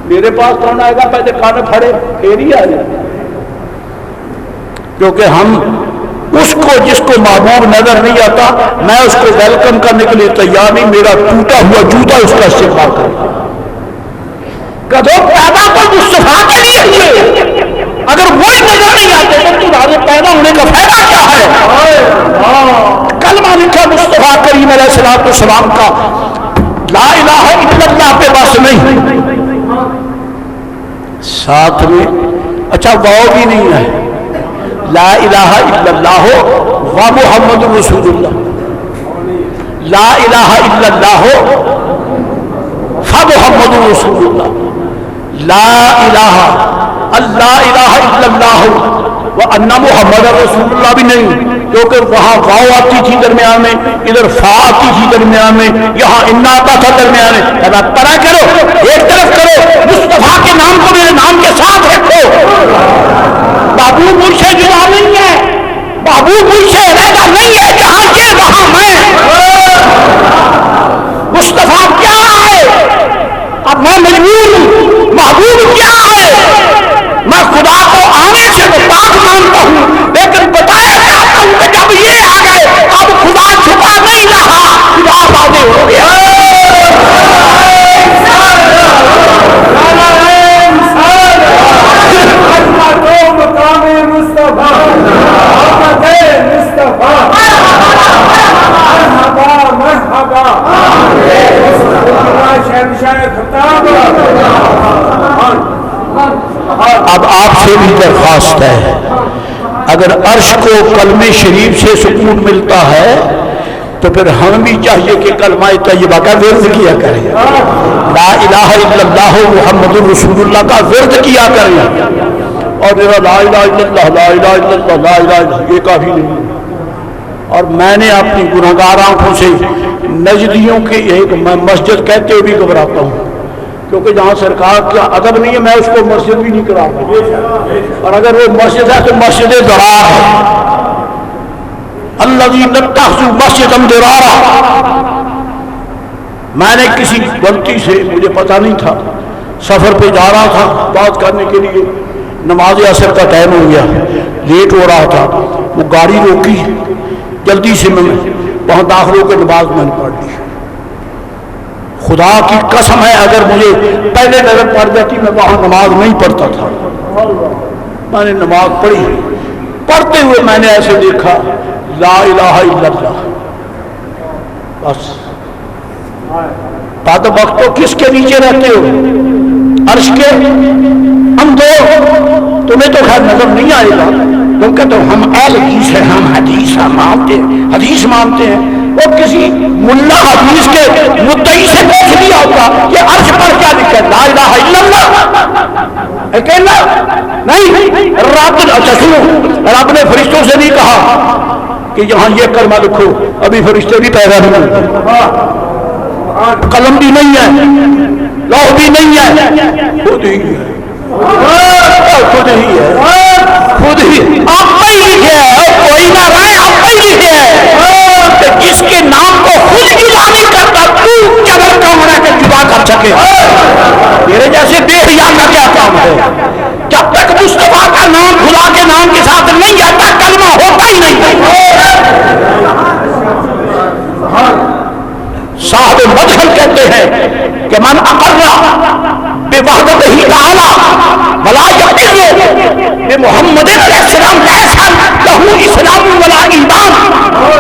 میرے پاس کون آئے گا؟ پہلے کان پھڑے پھر ہی آئے گا. کیونکہ ہم اس کو جس کو محبوب نظر نہیں آتا, میں اس کو ویلکم کرنے کے لیے تیار نہیں. میرا ٹوٹا ہوا جوتا اس کا استقبال کرے. کدو پیدا تو مصطفیٰ کے لیے ہوئے, اگر وہی نظر نہیں آتے تو تمہارے پیدا ہونے کا فائدہ کیا ہے؟ کلمہ لکھا مصطفیٰ کریم علیہ الصلوۃ والسلام کا, لا الہ الا اللہ پہ بس نہیں, ساتھ میں اچھا واو بھی نہیں ہے, لا الہ الا اللہ و محمد رسول اللہ. لا الہ الا اللہ فمحمد رسول اللہ. لا الہ اللہ الہ الا اللہ وان محمد رسول اللہ بھی نہیں, کیونکہ وہاں واو آتی تھی درمیان میں, ادھر فا آتی تھی درمیان میں, یہاں انا آتا تھا درمیان میں. اب آپ پڑھا کرو, ایک طرف کرو, مصطفیٰ کے نام کو میرے نام کے ساتھ رکھو. بابو مجھ سے جدا نہیں ہے, بابو مجھ سے علیحدہ نہیں ہے, جہاں یہ وہاں میں. مصطفیٰ کیا ہے؟ اب میں مجبور ہوں. محبوب کیا ہے؟ میں خدا کو آنے سے تو پاک مانتا ہوں, لیکن بتایا چاہتا ہوں کہ جب یہ آ گئے اب خدا چھپا نہیں رہا, خدا واضح ہو گیا. اب آپ سے بھی درخواست ہے, اگر عرش کو کلمہ شریف سے سکون ملتا ہے تو پھر ہم بھی چاہیے کہ کلمہ طیبہ کا ورد کیا کریں, لا الہ الا اللہ محمد رسول اللہ کا ورد کیا کریں. اور میرا لا الہ الا اللہ, لا الہ الا اللہ, لا الہ الا اللہ یہ کافی نہیں. اور میں نے اپنی گنہگار آنکھوں سے نجدیوں کی ایک مسجد کہتے ہوئے بھی گھبراتا ہوں, کیونکہ جہاں سرکار کا ادب نہیں ہے میں اس کو مسجد بھی نہیں کراتا. اور اگر وہ مسجد ہے تو مسجد ضرار ہے. الذی نتخذ مسجدا ضرارا, میں نے کسی غلطی سے، مجھے پتہ نہیں تھا، سفر پہ جا رہا تھا بات کرنے کے لیے، نماز عصر کا ٹائم ہو گیا، لیٹ ہو رہا تھا، وہ گاڑی روکی، جلدی سے میں وہاں داخل ہو کے نماز میں نے پڑھ لی۔ خدا کی قسم ہے اگر مجھے پہلے نظر پڑ جاتی میں وہاں نماز نہیں پڑھتا تھا۔ میں نے نماز پڑھی، پڑھتے ہوئے میں نے ایسے دیکھا لا الہ الا اللہ، بس بعد وقت تو کس کے نیچے رہتے ہو؟ عرش کے اندھو، تمہیں تو خیر نظر نہیں آئے گا کیونکہ تو ہم اہل حدیث ہیں، ہم حدیث مانتے ہیں۔ وہ کسی ملا حدیث کے مدعی سے پوچھ لیا ہوتا کہ عرش پر کیا لکھا ہے؟ لا الہ الا اللہ اکیلا نہیں، رب نے فرشتوں سے نہیں کہا کہ یہاں یہ کلمہ لکھو، ابھی فرشتے بھی پیدا نہیں ہوئے، قلم بھی نہیں ہے، لوح بھی نہیں ہے، خود ہی ہے، خود ہی ہے، خود ہی آپ ہی لکھے ہے، کوئی نہ رہے آپ ہی لکھے ہے، جس کے نام کو خود جدا نہیں کرتا تو چلر کا ہونا کہ جدا کر سکے؟ میرے جیسے بے حیا کا کیا کام ہے؟ جب تک مصطفیٰ کا نام خدا کے نام کے ساتھ نہیں آتا کلمہ ہوتا ہی نہیں۔ صاحب مدخل کہتے ہیں کہ من اقر بوحدتہ تعالی ولا یقر بمحمد علیہ السلام ایسا لہو اسلام ولا ایمان،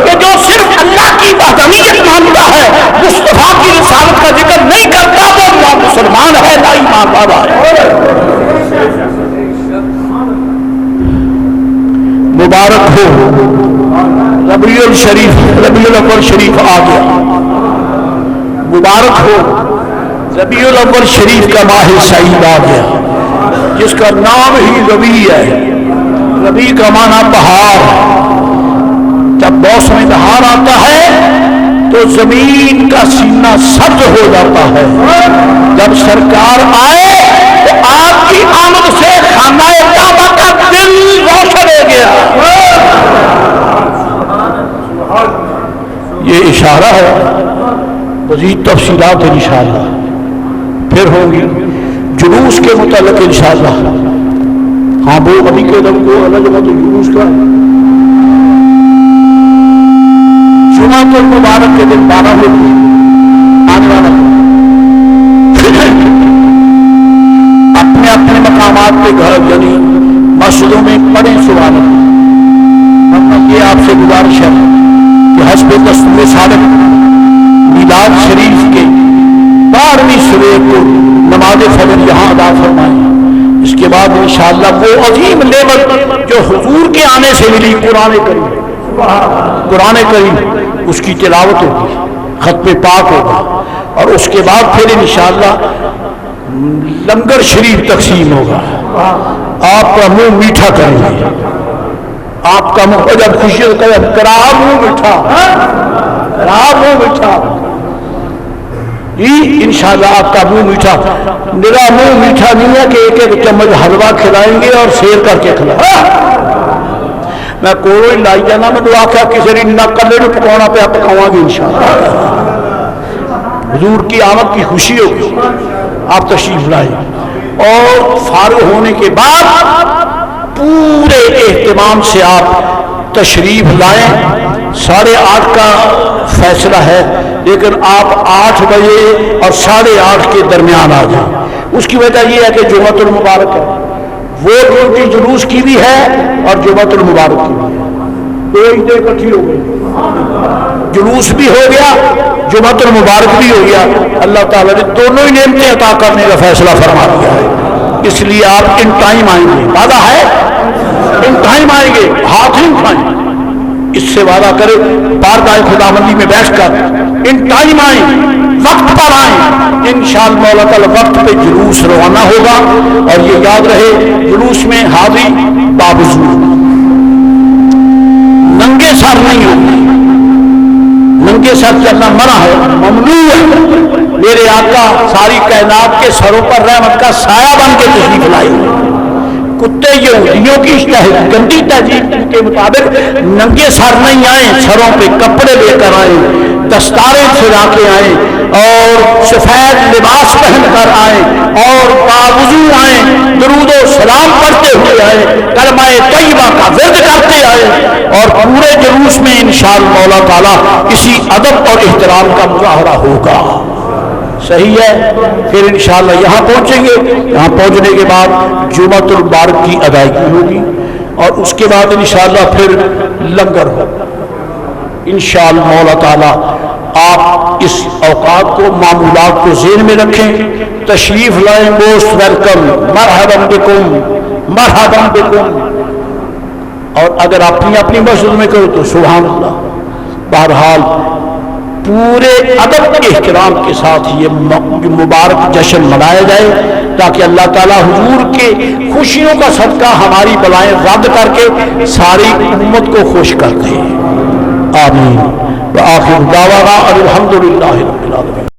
کہ جو صرف اللہ کی وحدانیت مانتا ہے، مصطفیٰ کی رسالت کا ذکر نہیں کرتا، وہ نہ مسلمان ہے نہ ایمان والا ہے۔ مبارک ہو ربیع الاول شریف آ گیا، مبارک ہو ربیع الاول شریف کا ماہ سعید آ گیا، جس کا نام ہی ربیع ہے۔ ربیع کا معنی بہار، جب موسم بہار آتا ہے تو زمین کا سینہ سبز ہو جاتا ہے۔ جب سرکار آئے تو آپ کی آمد سے خانہ کعبہ کا دل روشن ہو گیا۔ یہ اشارہ ہے، مزید تفصیلات انشاءاللہ پھر ہوں گی جلوس کے متعلق انشاءاللہ۔ ہاں وہ ابھی کے دم کو الگ تو جلوس کا جمعہ کو مبارک کے دن 12 ہوتی آنے والا اپنے اپنے مقامات پہ گھر یعنی مسجدوں میں پڑھیں سبحان اللہ۔ یہ آپ سے گزارش ہے کہ حسب دستور صادق میلاد شریف کے 12ویں سویر کو نماز فجر یہاں ادا فرمائیں۔ اس کے بعد انشاءاللہ وہ عظیم نعمت جو حضور کے آنے سے ملی قرآن کریم، اس کی تلاوت ہوگی، ختم پاک ہوگا، اور اس کے بعد پھر انشاءاللہ لنگر شریف تقسیم ہوگا۔ آپ کا منہ میٹھا کریں گے، آپ کا منہ جب خوشی ہوتا ہے کرا منہ میٹھا، کرا منہ میٹھا جی انشاءاللہ آپ کا منہ میٹھا۔ میرا منہ میٹھا نہیں ہے کہ ایک ایک چمچ حلوہ کھلائیں گے اور سیر کر کے کھلائیں۔ میں کوئی لائی جانا میں دعا کیا کسی نے نہ کلے نو پکانا پہ پکاواں گے انشاءاللہ۔ حضور کی آمد کی خوشی ہوگی، آپ تشریف لائیں، اور فارغ ہونے کے بعد پورے اہتمام سے آپ تشریف لائیں۔ 8:30 کا فیصلہ ہے، لیکن آپ 8 بجے اور 8:30 کے درمیان آ جائیں۔ اس کی وجہ یہ ہے کہ جمعۃ المبارک ہے، وہ ڈیوٹی جلوس کی بھی ہے اور جمعۃ المبارک کی بھی ہے، دو عیدیں اکٹھی ہو گئی، جلوس بھی ہو گیا، جمعۃ المبارک بھی ہو گیا۔ اللہ تعالیٰ نے دونوں ہی نعمتیں عطا کرنے کا فیصلہ فرما دیا ہے، اس لیے آپ ان ٹائم آئیں گے، وعدہ ہے ان ٹائم آئیں گے، ہاتھ نہیں اٹھائیں، اس سے وعدہ کرے بارگاہ خداوندی میں بیٹھ کر ان ٹائم آئیں، وقت پر آئیں، انشاءاللہ مولا تعالی وقت پہ جلوس روانہ ہوگا۔ اور یہ یاد رہے جلوس میں حاضری بابوجود ننگے سر نہیں ہوگی، ننگے سر چلنا منع ہے، ممنوع ہے۔ میرے آقا ساری کائنات کے سروں پر رحمت کا سایہ بن کے تشریف لائے، کتے یہودیوں کی گندی تہذیب کے مطابق ننگے سر نہیں آئیں، سروں پہ کپڑے لے کر آئیں، دستاریں سجا کے آئیں اور سفید لباس پہن کر آئیں اور باوضو آئیں، درود و سلام پڑھتے ہوئے آئیں، کلمہ طیبہ کا ورد کرتے آئیں، اور پورے جلوس میں انشاءاللہ مولا تعالیٰ اسی ادب اور احترام کا مظاہرہ ہوگا۔ صحیح ہے؟ پھر انشاءاللہ یہاں پہنچیں گے، یہاں پہنچنے کے بعد جمعۃ المبارک کی ادائیگی ہوگی اور اس کے بعد انشاءاللہ پھر لنگر ہوگا انشاءاللہ مولا تعالیٰ۔ آپ اس اوقات کو، معمولات کو ذہن میں رکھیں، تشریف لائیں، موسٹ ویلکم، مرحبا بکم، مرحبا بکم، اور اگر اپنی اپنی مسجد میں کرو تو سبحان اللہ۔ بہرحال پورے ادب احترام کے ساتھ یہ مبارک جشن منایا جائے تاکہ اللہ تعالیٰ حضور کے خوشیوں کا صدقہ ہماری بلائیں رد کر کے ساری امت کو خوش کر دے۔ آمین۔ وآخر دعوانا الحمدللہ رب العالمین۔